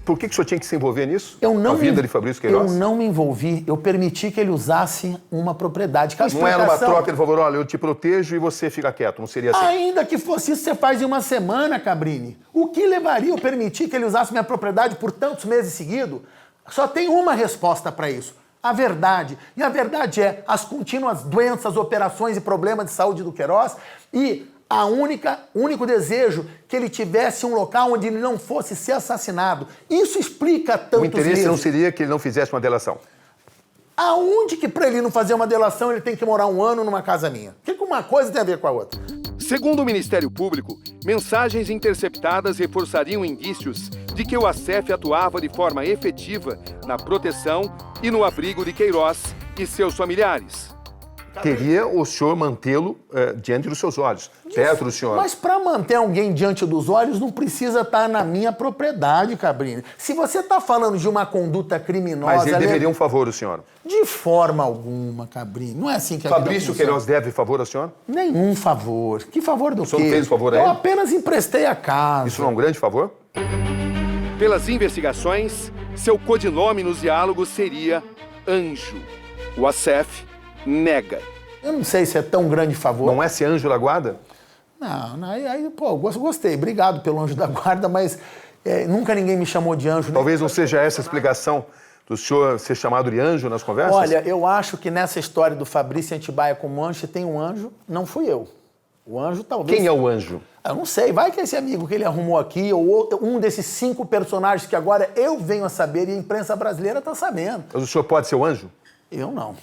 Por que o senhor tinha que se envolver nisso? Eu não a vida de Fabrício Queiroz? Eu não me envolvi. Eu permiti que ele usasse uma propriedade. Não era uma troca de favor, olha, eu te protejo e você fica quieto. Não seria assim? Ainda que fosse isso, você faz em uma semana, Cabrini. O que levaria eu permitir que ele usasse minha propriedade por tantos meses seguidos? Só tem uma resposta para isso. A verdade. E a verdade é as contínuas doenças, operações e problemas de saúde do Queiroz e o único desejo que ele tivesse um local onde ele não fosse ser assassinado. Isso explica tantos O interesse meses. não seria que ele não fizesse uma delação? Aonde que para ele não fazer uma delação ele tem que morar 1 ano numa casa minha? O que uma coisa tem a ver com a outra? Segundo o Ministério Público, mensagens interceptadas reforçariam indícios de que o Wassef atuava de forma efetiva na proteção e no abrigo de Queiroz e seus familiares. Queria o senhor mantê-lo diante dos seus olhos, perto do senhor. Mas para manter alguém diante dos olhos não precisa estar na minha propriedade, Cabrini. Se você está falando de uma conduta criminosa... Mas ele deveria um favor ao senhor. De forma alguma, Cabrini. Não é assim que a vida Fabrício funciona. Queiroz deve favor ao senhor? Nenhum favor. Que favor do quê? O senhor não fez favor a ele? Eu apenas emprestei a casa. Isso não é um grande favor? Pelas investigações, seu codinome nos diálogos seria Anjo. O Wassef nega. Eu não sei se é tão grande favor. Não é esse anjo da guarda? Não, aí, pô, gostei. Obrigado pelo anjo da guarda, mas nunca ninguém me chamou de anjo. Talvez não seja essa a explicação do senhor ser chamado de anjo nas conversas? Olha, eu acho que nessa história do Fabrício Atibaia como anjo, se tem um anjo, não fui eu. O anjo talvez... Quem é o anjo? Eu não sei, vai que é esse amigo que ele arrumou aqui, ou um desses 5 personagens que agora eu venho a saber e a imprensa brasileira está sabendo. Mas o senhor pode ser o anjo? Eu não.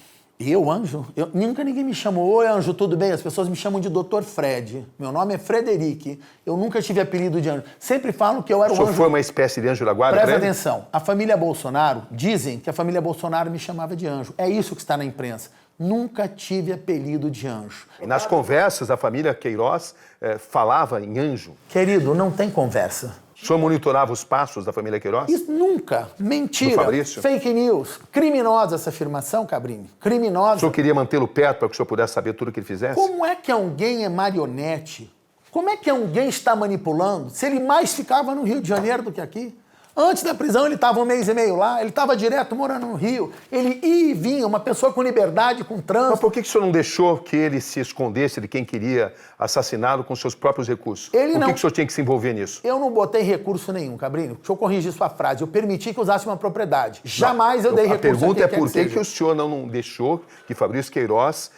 Eu, anjo? Nunca ninguém me chamou, oi anjo, tudo bem? As pessoas me chamam de Dr. Fred. Meu nome é Frederic. Eu nunca tive apelido de anjo. Sempre falam que eu era o senhor anjo... foi uma espécie de anjo da guarda? Presta atenção. A família Bolsonaro, dizem que a família Bolsonaro me chamava de anjo. É isso que está na imprensa. Nunca tive apelido de anjo. E nas conversas, a família Queiroz falava em anjo? Querido, não tem conversa. O senhor monitorava os passos da família Queiroz? Isso nunca. Mentira. Do Fabrício? Fake news. Criminosa essa afirmação, Cabrini. Criminosa. O senhor queria mantê-lo perto para que o senhor pudesse saber tudo o que ele fizesse? Como é que alguém é marionete? Como é que alguém está manipulando se ele mais ficava no Rio de Janeiro do que aqui? Antes da prisão ele estava 1 mês e meio lá, ele estava direto morando no Rio. Ele ia e vinha, uma pessoa com liberdade, com trânsito. Mas por que o senhor não deixou que ele se escondesse de quem queria assassiná-lo com seus próprios recursos? Por que o senhor tinha que se envolver nisso? Eu não botei recurso nenhum, Cabrini. Deixa eu corrigir sua frase. Eu permiti que usasse uma propriedade. Jamais eu dei recurso. A pergunta é por que o senhor não deixou que Fabrício Queiroz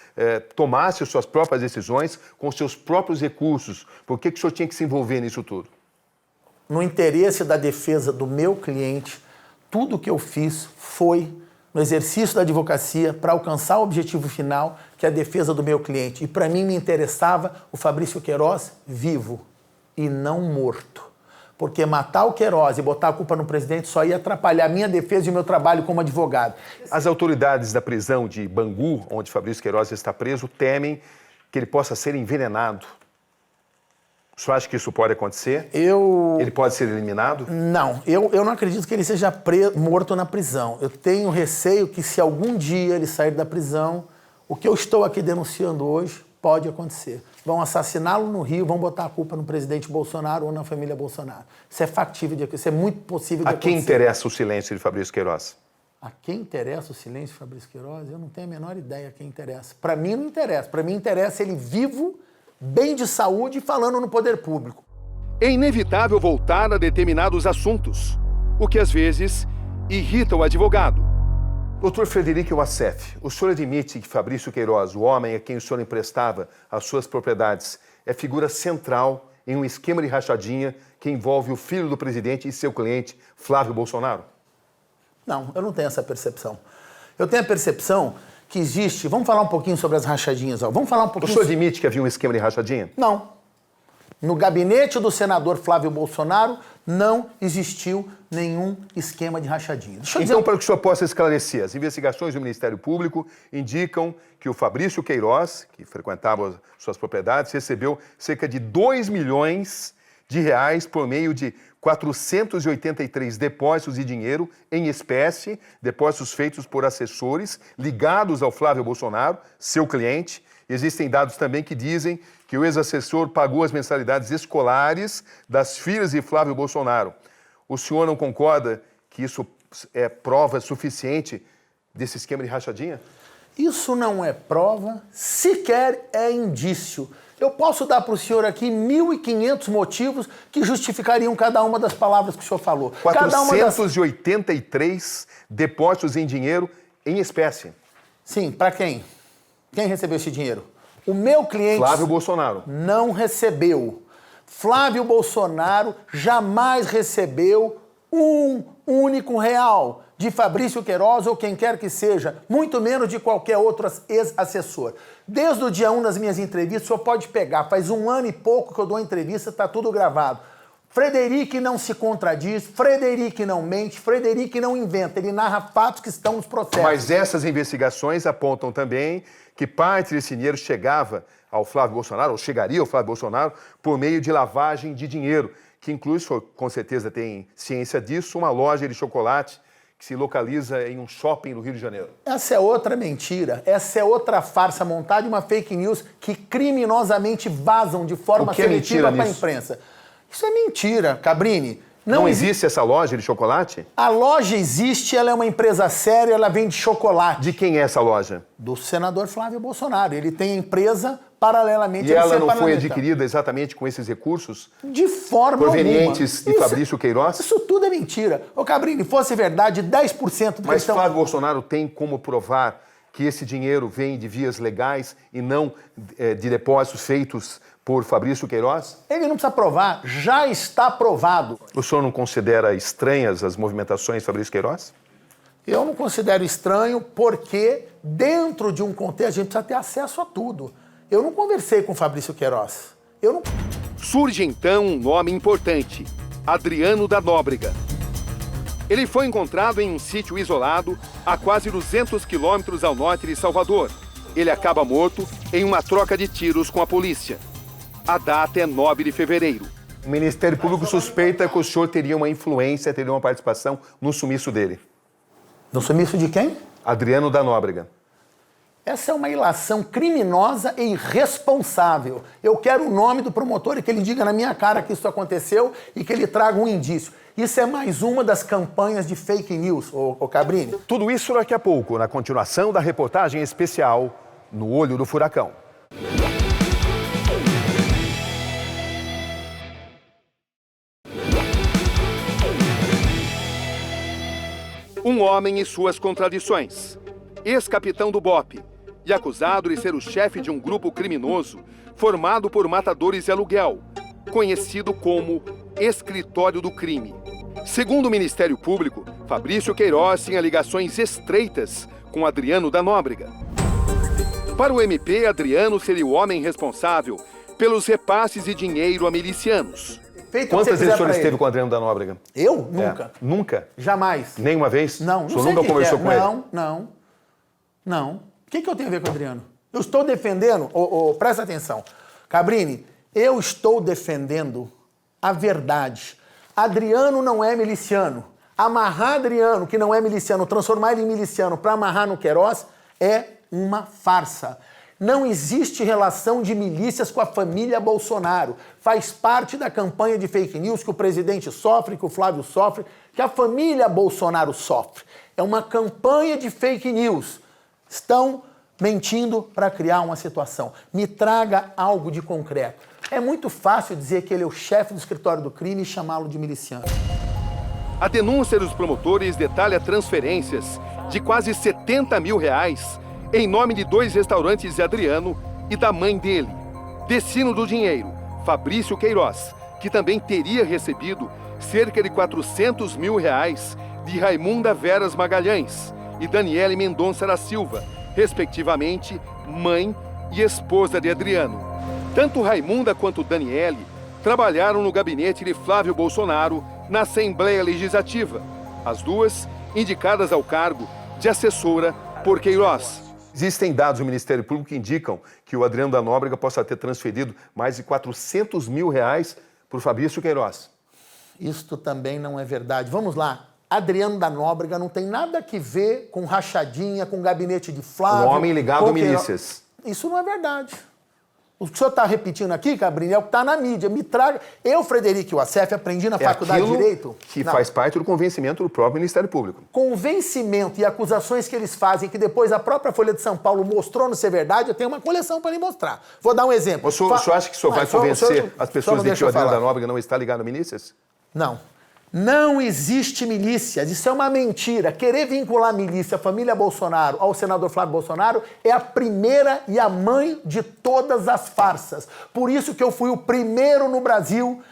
tomasse as suas próprias decisões com seus próprios recursos? Por que o senhor tinha que se envolver nisso tudo? No interesse da defesa do meu cliente, tudo o que eu fiz foi no exercício da advocacia para alcançar o objetivo final, que é a defesa do meu cliente. E para mim me interessava o Fabrício Queiroz vivo e não morto. Porque matar o Queiroz e botar a culpa no presidente só ia atrapalhar a minha defesa e o meu trabalho como advogado. As autoridades da prisão de Bangu, onde Fabrício Queiroz está preso, temem que ele possa ser envenenado. O senhor acha que isso pode acontecer? Ele pode ser eliminado? Não, eu não acredito que ele seja morto na prisão. Eu tenho receio que se algum dia ele sair da prisão, o que eu estou aqui denunciando hoje pode acontecer. Vão assassiná-lo no Rio, vão botar a culpa no presidente Bolsonaro ou na família Bolsonaro. Isso é factível de acontecer, isso é muito possível de acontecer. A quem interessa o silêncio de Fabrício Queiroz? A quem interessa o silêncio de Fabrício Queiroz? Eu não tenho a menor ideia a quem interessa. Para mim não interessa. Para mim interessa ele vivo, bem de saúde e falando no poder público. É inevitável voltar a determinados assuntos, o que às vezes irrita o advogado. Doutor Frederico Wassef, o senhor admite que Fabrício Queiroz, o homem a quem o senhor emprestava as suas propriedades, é figura central em um esquema de rachadinha que envolve o filho do presidente e seu cliente, Flávio Bolsonaro? Não, eu não tenho essa percepção. Eu tenho a percepção que existe... Vamos falar um pouquinho sobre as rachadinhas. Ó. Vamos falar um pouquinho... O senhor admite que havia um esquema de rachadinha? Não. No gabinete do senador Flávio Bolsonaro não existiu nenhum esquema de rachadinha. Então, para que o senhor possa esclarecer, as investigações do Ministério Público indicam que o Fabrício Queiroz, que frequentava suas propriedades, recebeu cerca de 2 milhões de reais por meio de 483 depósitos de dinheiro em espécie, depósitos feitos por assessores ligados ao Flávio Bolsonaro, seu cliente. Existem dados também que dizem que o ex-assessor pagou as mensalidades escolares das filhas de Flávio Bolsonaro. O senhor não concorda que isso é prova suficiente desse esquema de rachadinha? Isso não é prova, sequer é indício. Eu posso dar para o senhor aqui 1.500 motivos que justificariam cada uma das palavras que o senhor falou. 483 depósitos em dinheiro em espécie. Sim, para quem? Quem recebeu esse dinheiro? O meu cliente... Flávio Bolsonaro. Não recebeu. Flávio Bolsonaro jamais recebeu um único real de Fabrício Queiroz ou quem quer que seja, muito menos de qualquer outro ex-assessor. Desde o dia 1 das minhas entrevistas, o senhor pode pegar, faz 1 ano e pouco que eu dou entrevista, está tudo gravado. Frederico não se contradiz, Frederico não mente, Frederico não inventa, ele narra fatos que estão nos processos. Mas essas investigações apontam também que parte desse dinheiro chegava ao Flávio Bolsonaro, ou chegaria ao Flávio Bolsonaro, por meio de lavagem de dinheiro, que inclui, o senhor com certeza tem ciência disso, uma loja de chocolate que se localiza em um shopping no Rio de Janeiro. Essa é outra mentira, essa é outra farsa montada e uma fake news que criminosamente vazam de forma seletiva para a imprensa. Isso é mentira, Cabrini. Não existe essa loja de chocolate? A loja existe, ela é uma empresa séria, ela vende chocolate. De quem é essa loja? Do senador Flávio Bolsonaro. Ele tem a empresa paralelamente... E ela não foi adquirida exatamente com esses recursos? De forma provenientes de Fabrício Queiroz? Isso tudo é mentira. Ô Cabrini, fosse verdade, 10% do Mas Flávio Bolsonaro tem como provar que esse dinheiro vem de vias legais e não de depósitos feitos por Fabrício Queiroz? Ele não precisa provar, já está provado. O senhor não considera estranhas as movimentações de Fabrício Queiroz? Eu não considero estranho porque, dentro de um contexto, a gente precisa ter acesso a tudo. Eu não conversei com o Fabrício Queiroz. Surge então um nome importante, Adriano da Nóbrega. Ele foi encontrado em um sítio isolado a quase 200 quilômetros ao norte de Salvador. Ele acaba morto em uma troca de tiros com a polícia. A data é 9 de fevereiro. O Ministério Público suspeita que o senhor teria uma influência, teria uma participação no sumiço dele. No sumiço de quem? Adriano da Nóbrega. Essa é uma ilação criminosa e irresponsável. Eu quero o nome do promotor e que ele diga na minha cara que isso aconteceu e que ele traga um indício. Isso é mais uma das campanhas de fake news, ô Cabrini. Tudo isso daqui a pouco, na continuação da reportagem especial No Olho do Furacão. Um homem e suas contradições. Ex-capitão do BOPE e acusado de ser o chefe de um grupo criminoso formado por matadores de aluguel, conhecido como Escritório do Crime. Segundo o Ministério Público, Fabrício Queiroz tinha ligações estreitas com Adriano da Nóbrega. Para o MP, Adriano seria o homem responsável pelos repasses de dinheiro a milicianos. Feito Quantas o que você vezes o quiser senhor pra esteve ele. com o Adriano da Nóbrega? Eu? Nunca. Nunca? Jamais. Nenhuma vez? Não, O não senhor sei nunca o que conversou que com é. ele? Não. O que eu tenho a ver com o Adriano? Eu estou defendendo, presta atenção, Cabrini, eu estou defendendo a verdade. Adriano não é miliciano. Amarrar Adriano, que não é miliciano, transformar ele em miliciano para amarrar no Queiroz é uma farsa. Não existe relação de milícias com a família Bolsonaro. Faz parte da campanha de fake news que o presidente sofre, que o Flávio sofre, que a família Bolsonaro sofre. É uma campanha de fake news. Estão mentindo para criar uma situação. Me traga algo de concreto. É muito fácil dizer que ele é o chefe do escritório do crime e chamá-lo de miliciano. A denúncia dos promotores detalha transferências de quase 70 mil reais em nome de 2 restaurantes de Adriano e da mãe dele. Destino do dinheiro, Fabrício Queiroz, que também teria recebido cerca de 400 mil reais de Raimunda Veras Magalhães e Daniele Mendonça da Silva, respectivamente mãe e esposa de Adriano. Tanto Raimunda quanto Daniele trabalharam no gabinete de Flávio Bolsonaro na Assembleia Legislativa, as duas indicadas ao cargo de assessora por Queiroz. Existem dados do Ministério Público que indicam que o Adriano da Nóbrega possa ter transferido mais de 400 mil reais para o Fabrício Queiroz. Isto também não é verdade. Vamos lá. Adriano da Nóbrega não tem nada que ver com rachadinha, com gabinete de Flávio. Um homem ligado a milícias. Isso não é verdade. O que o senhor está repetindo aqui, Cabrini, é o que está na mídia. Me traga. Eu, Frederico Wassef, aprendi na faculdade de Direito. Que faz parte do convencimento do próprio Ministério Público. Convencimento e acusações que eles fazem, que depois a própria Folha de São Paulo mostrou não ser verdade, eu tenho uma coleção para lhe mostrar. Vou dar um exemplo. O senhor acha que o senhor vai convencer as pessoas de que o Adriano da Nóbrega não está ligado a milícias? Não. Não existe milícias, isso é uma mentira. Querer vincular a milícia, a família Bolsonaro, ao senador Flávio Bolsonaro é a primeira e a mãe de todas as farsas. Por isso que eu fui o primeiro no Brasil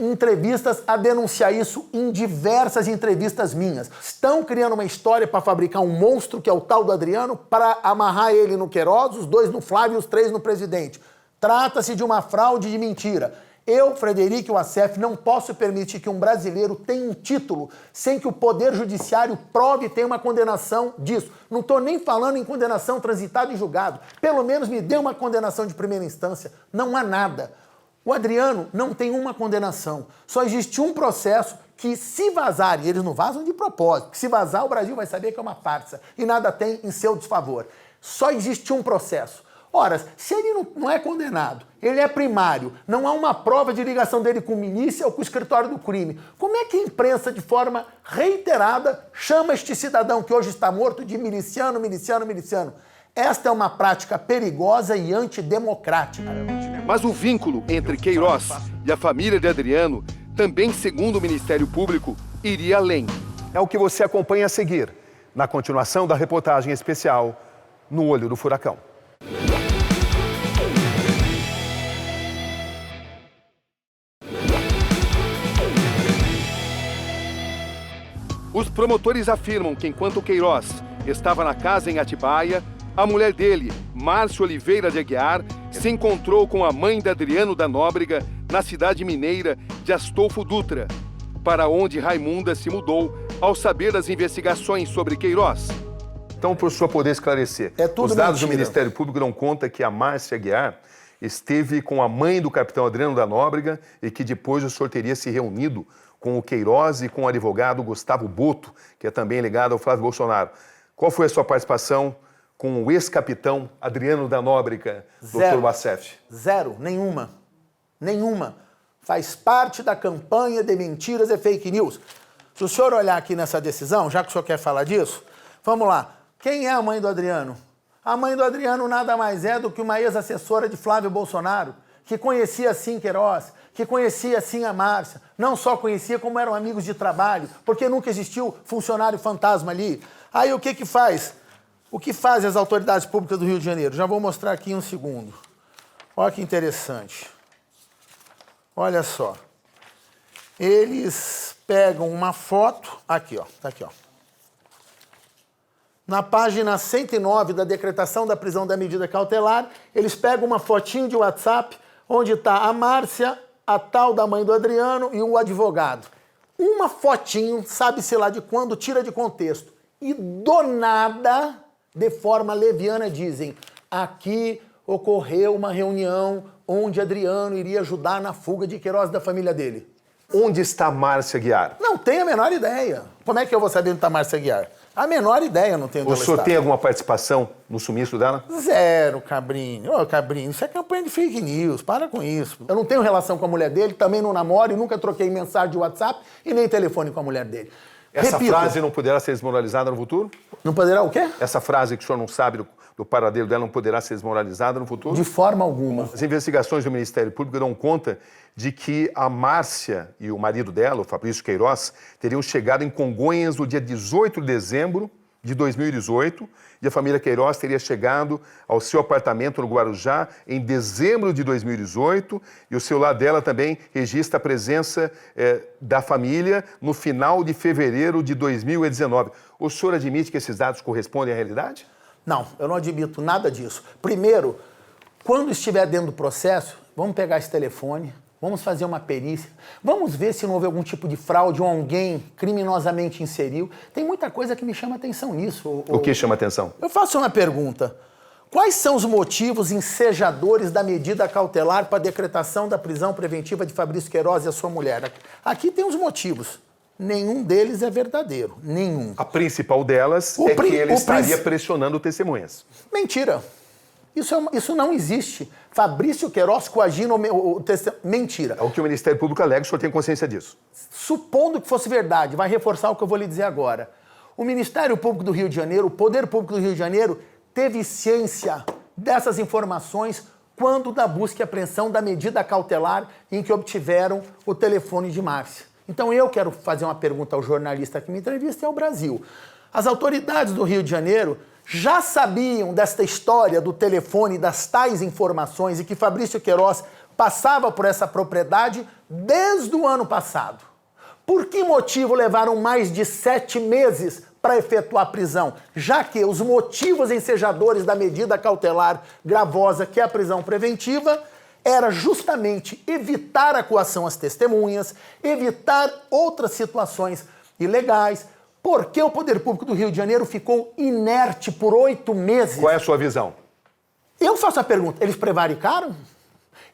em entrevistas a denunciar isso em diversas entrevistas minhas. Estão criando uma história para fabricar um monstro, que é o tal do Adriano, para amarrar ele no Queiroz, os 2 no Flávio e os 3 no presidente. Trata-se de uma fraude de mentira. Eu, Frederico Wassef, não posso permitir que um brasileiro tenha um título sem que o Poder Judiciário prove e tenha uma condenação disso. Não estou nem falando em condenação transitada e julgado. Pelo menos me dê uma condenação de primeira instância. Não há nada. O Adriano não tem uma condenação. Só existe um processo que, se vazar, e eles não vazam de propósito, se vazar, o Brasil vai saber que é uma farsa e nada tem em seu desfavor. Só existe um processo. Ora, se ele não é condenado, ele é primário, não há uma prova de ligação dele com milícia ou com o escritório do crime, como é que a imprensa, de forma reiterada, chama este cidadão que hoje está morto de miliciano, miliciano, miliciano? Esta é uma prática perigosa e antidemocrática. Mas o vínculo entre Queiroz e a família de Adriano, também segundo o Ministério Público, iria além. É o que você acompanha a seguir, na continuação da reportagem especial No Olho do Furacão. Os promotores afirmam que enquanto Queiroz estava na casa em Atibaia, a mulher dele, Márcia Oliveira de Aguiar, se encontrou com a mãe de Adriano da Nóbrega na cidade mineira de Astolfo Dutra, para onde Raimunda se mudou ao saber das investigações sobre Queiroz. Então, para o senhor poder esclarecer, os dados do Ministério Público dão conta que a Márcia Aguiar esteve com a mãe do capitão Adriano da Nóbrega e que depois o senhor teria se reunido com o Queiroz e com o advogado Gustavo Boto, que é também ligado ao Flávio Bolsonaro. Qual foi a sua participação com o ex-capitão Adriano da Nóbrega, Dr. Wassef? Zero, nenhuma. Nenhuma. Faz parte da campanha de mentiras e fake news. Se o senhor olhar aqui nessa decisão, já que o senhor quer falar disso, vamos lá. Quem é a mãe do Adriano? A mãe do Adriano nada mais é do que uma ex-assessora de Flávio Bolsonaro, que conhecia sim Queiroz, que conhecia sim a Márcia, não só conhecia, como eram amigos de trabalho, porque nunca existiu funcionário fantasma ali. Aí o que faz? O que fazem as autoridades públicas do Rio de Janeiro? Já vou mostrar aqui em um segundo. Olha que interessante. Olha só. Eles pegam uma foto, aqui ó, tá aqui ó. Na página 109 da decretação da prisão da medida cautelar, eles pegam uma fotinho de WhatsApp, onde está a Márcia, a tal da mãe do Adriano e o advogado. Uma fotinho, sabe-se lá de quando, tira de contexto. E do nada, de forma leviana, dizem: aqui ocorreu uma reunião onde Adriano iria ajudar na fuga de Queiroz da família dele. Onde está Márcia Aguiar? Não tenho a menor ideia. Como é que eu vou saber onde está Márcia Aguiar? A menor ideia não tenho onde O ela senhor está. tem alguma participação no sumiço dela? Zero, Cabrini. Ô, Cabrini, isso é campanha de fake news. Para com isso. Eu não tenho relação com a mulher dele, também não namoro e nunca troquei mensagem de WhatsApp e nem telefone com a mulher dele. Essa Repito, frase não poderá ser desmoralizada no futuro? não poderá o quê? Essa frase que o senhor não sabe do paradeiro dela não poderá ser desmoralizada no futuro? De forma alguma. As investigações do Ministério Público dão conta de que a Márcia e o marido dela, o Fabrício Queiroz, teriam chegado em Congonhas no dia 18 de dezembro de 2018 e a família Queiroz teria chegado ao seu apartamento no Guarujá em dezembro de 2018 e o celular dela também registra a presença da família no final de fevereiro de 2019. O senhor admite que esses dados correspondem à realidade? Não, eu não admito nada disso. Primeiro, quando estiver dentro do processo, vamos pegar esse telefone, vamos fazer uma perícia, vamos ver se não houve algum tipo de fraude ou alguém criminosamente inseriu. Tem muita coisa que me chama atenção nisso. O que chama atenção? Eu faço uma pergunta. Quais são os motivos ensejadores da medida cautelar para a decretação da prisão preventiva de Fabrício Queiroz e a sua mulher? Aqui tem os motivos. Nenhum deles é verdadeiro. Nenhum. A principal delas é que ele estaria pressionando testemunhas. Mentira. Isso não existe. Fabrício Queiroz coagindo o testemunho. Mentira. É o que o Ministério Público alega, o senhor tem consciência disso? Supondo que fosse verdade, vai reforçar o que eu vou lhe dizer agora. O Ministério Público do Rio de Janeiro, o Poder Público do Rio de Janeiro, teve ciência dessas informações quando da busca e apreensão da medida cautelar em que obtiveram o telefone de Márcia. Então eu quero fazer uma pergunta ao jornalista que me entrevista e ao Brasil. As autoridades do Rio de Janeiro já sabiam desta história do telefone, das tais informações e que Fabrício Queiroz passava por essa propriedade desde o ano passado. Por que motivo levaram mais de 7 meses para efetuar a prisão? Já que os motivos ensejadores da medida cautelar gravosa, que é a prisão preventiva, era justamente evitar a coação às testemunhas, evitar outras situações ilegais. Por que o Poder Público do Rio de Janeiro ficou inerte por 8 meses? Qual é a sua visão? Eu faço a pergunta, eles prevaricaram?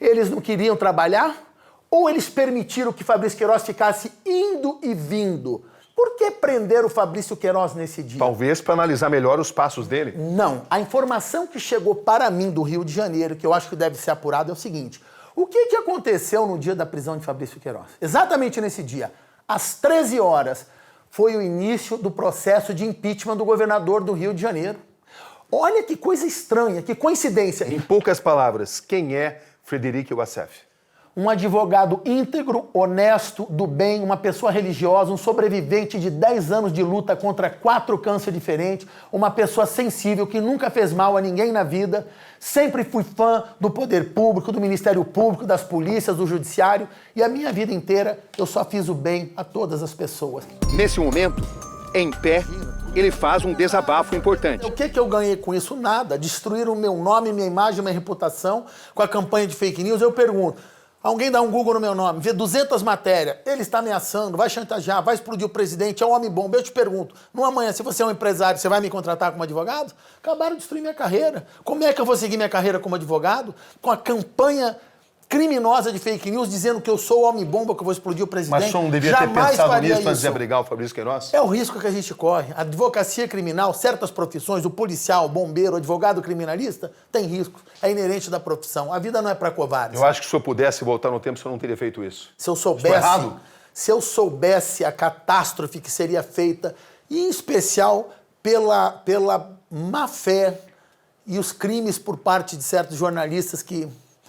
Eles não queriam trabalhar? Ou eles permitiram que Fabrício Queiroz ficasse indo e vindo? Por que prender o Fabrício Queiroz nesse dia? Talvez para analisar melhor os passos dele. Não. A informação que chegou para mim do Rio de Janeiro, que eu acho que deve ser apurado, é o seguinte. O que aconteceu no dia da prisão de Fabrício Queiroz? Exatamente nesse dia, às 13 horas, foi o início do processo de impeachment do governador do Rio de Janeiro. Olha que coisa estranha, que coincidência. Em poucas palavras, quem é Frederico Wassef? Um advogado íntegro, honesto, do bem, uma pessoa religiosa, um sobrevivente de 10 anos de luta contra 4 cânceres diferentes, uma pessoa sensível que nunca fez mal a ninguém na vida. Sempre fui fã do poder público, do Ministério Público, das polícias, do judiciário e a minha vida inteira eu só fiz o bem a todas as pessoas. Nesse momento, em pé, ele faz um desabafo importante. O que eu ganhei com isso? Nada. Destruir o meu nome, minha imagem, minha reputação com a campanha de fake news. Eu pergunto, alguém dá um Google no meu nome, vê 200 matérias, ele está ameaçando, vai chantagear, vai explodir o presidente, é um homem-bomba. Eu te pergunto, no amanhã, se você é um empresário, você vai me contratar como advogado? Acabaram de destruir minha carreira. Como é que eu vou seguir minha carreira como advogado? Com a campanha criminosa de fake news dizendo que eu sou o homem-bomba, que eu vou explodir o presidente. Mas o senhor não devia ter pensado nisso antes de abrigar o Fabrício Queiroz? É o risco que a gente corre. A advocacia criminal, certas profissões, o policial, o bombeiro, o advogado criminalista, tem risco. É inerente da profissão. A vida não é para covardes. Eu acho que se o senhor pudesse voltar no tempo, o senhor não teria feito isso. Se eu soubesse a catástrofe que seria feita, e em especial pela má fé e os crimes por parte de certos jornalistas que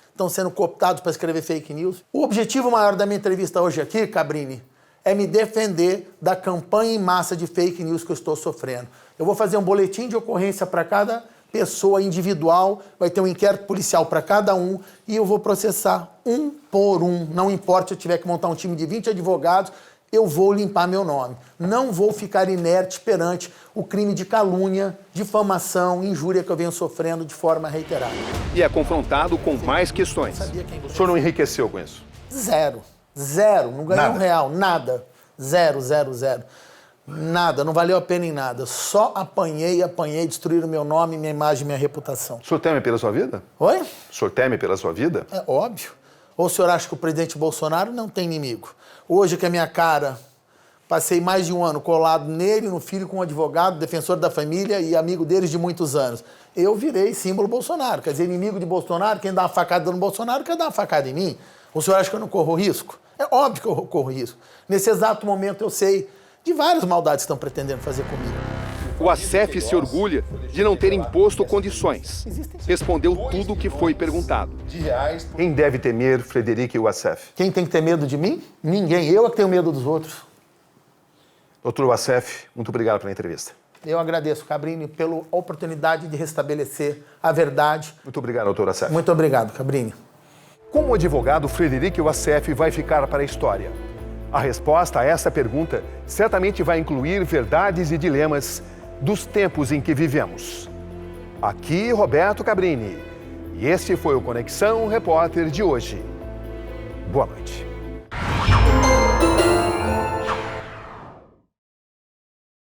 estão sendo cooptados para escrever fake news. O objetivo maior da minha entrevista hoje aqui, Cabrini, é me defender da campanha em massa de fake news que eu estou sofrendo. Eu vou fazer um boletim de ocorrência para cada pessoa individual, vai ter um inquérito policial para cada um e eu vou processar um por um. Não importa se eu tiver que montar um time de 20 advogados, eu vou limpar meu nome. Não vou ficar inerte perante o crime de calúnia, difamação, injúria que eu venho sofrendo de forma reiterada. E é confrontado com mais questões. O senhor não enriqueceu com isso? Zero. Zero. Não ganhei Nada. R$1. Nada. Zero, zero, zero. Nada. Não valeu a pena em nada. Só apanhei, destruíram meu nome, minha imagem, minha reputação. O senhor teme pela sua vida? Oi? O senhor teme pela sua vida? É óbvio. Ou o senhor acha que o presidente Bolsonaro não tem inimigo? Hoje que a minha cara, passei mais de um ano colado nele, no filho, com um advogado, defensor da família e amigo deles de muitos anos. Eu virei símbolo Bolsonaro. Quer dizer, inimigo de Bolsonaro, quem dá uma facada no Bolsonaro quer dar uma facada em mim. O senhor acha que eu não corro risco? É óbvio que eu corro risco. Nesse exato momento eu sei de várias maldades que estão pretendendo fazer comigo. O Assef se orgulha de não ter imposto condições. Respondeu tudo o que foi perguntado. Quem deve temer Frederico Wassef? Quem tem que ter medo de mim? Ninguém. Eu é que tenho medo dos outros. Doutor Wassef, muito obrigado pela entrevista. Eu agradeço, Cabrini, pela oportunidade de restabelecer a verdade. Muito obrigado, doutor Wassef. Muito obrigado, Cabrini. Como o advogado Frederico Wassef vai ficar para a história? A resposta a essa pergunta certamente vai incluir verdades e dilemas dos tempos em que vivemos. Aqui, Roberto Cabrini. E este foi o Conexão Repórter de hoje. Boa noite.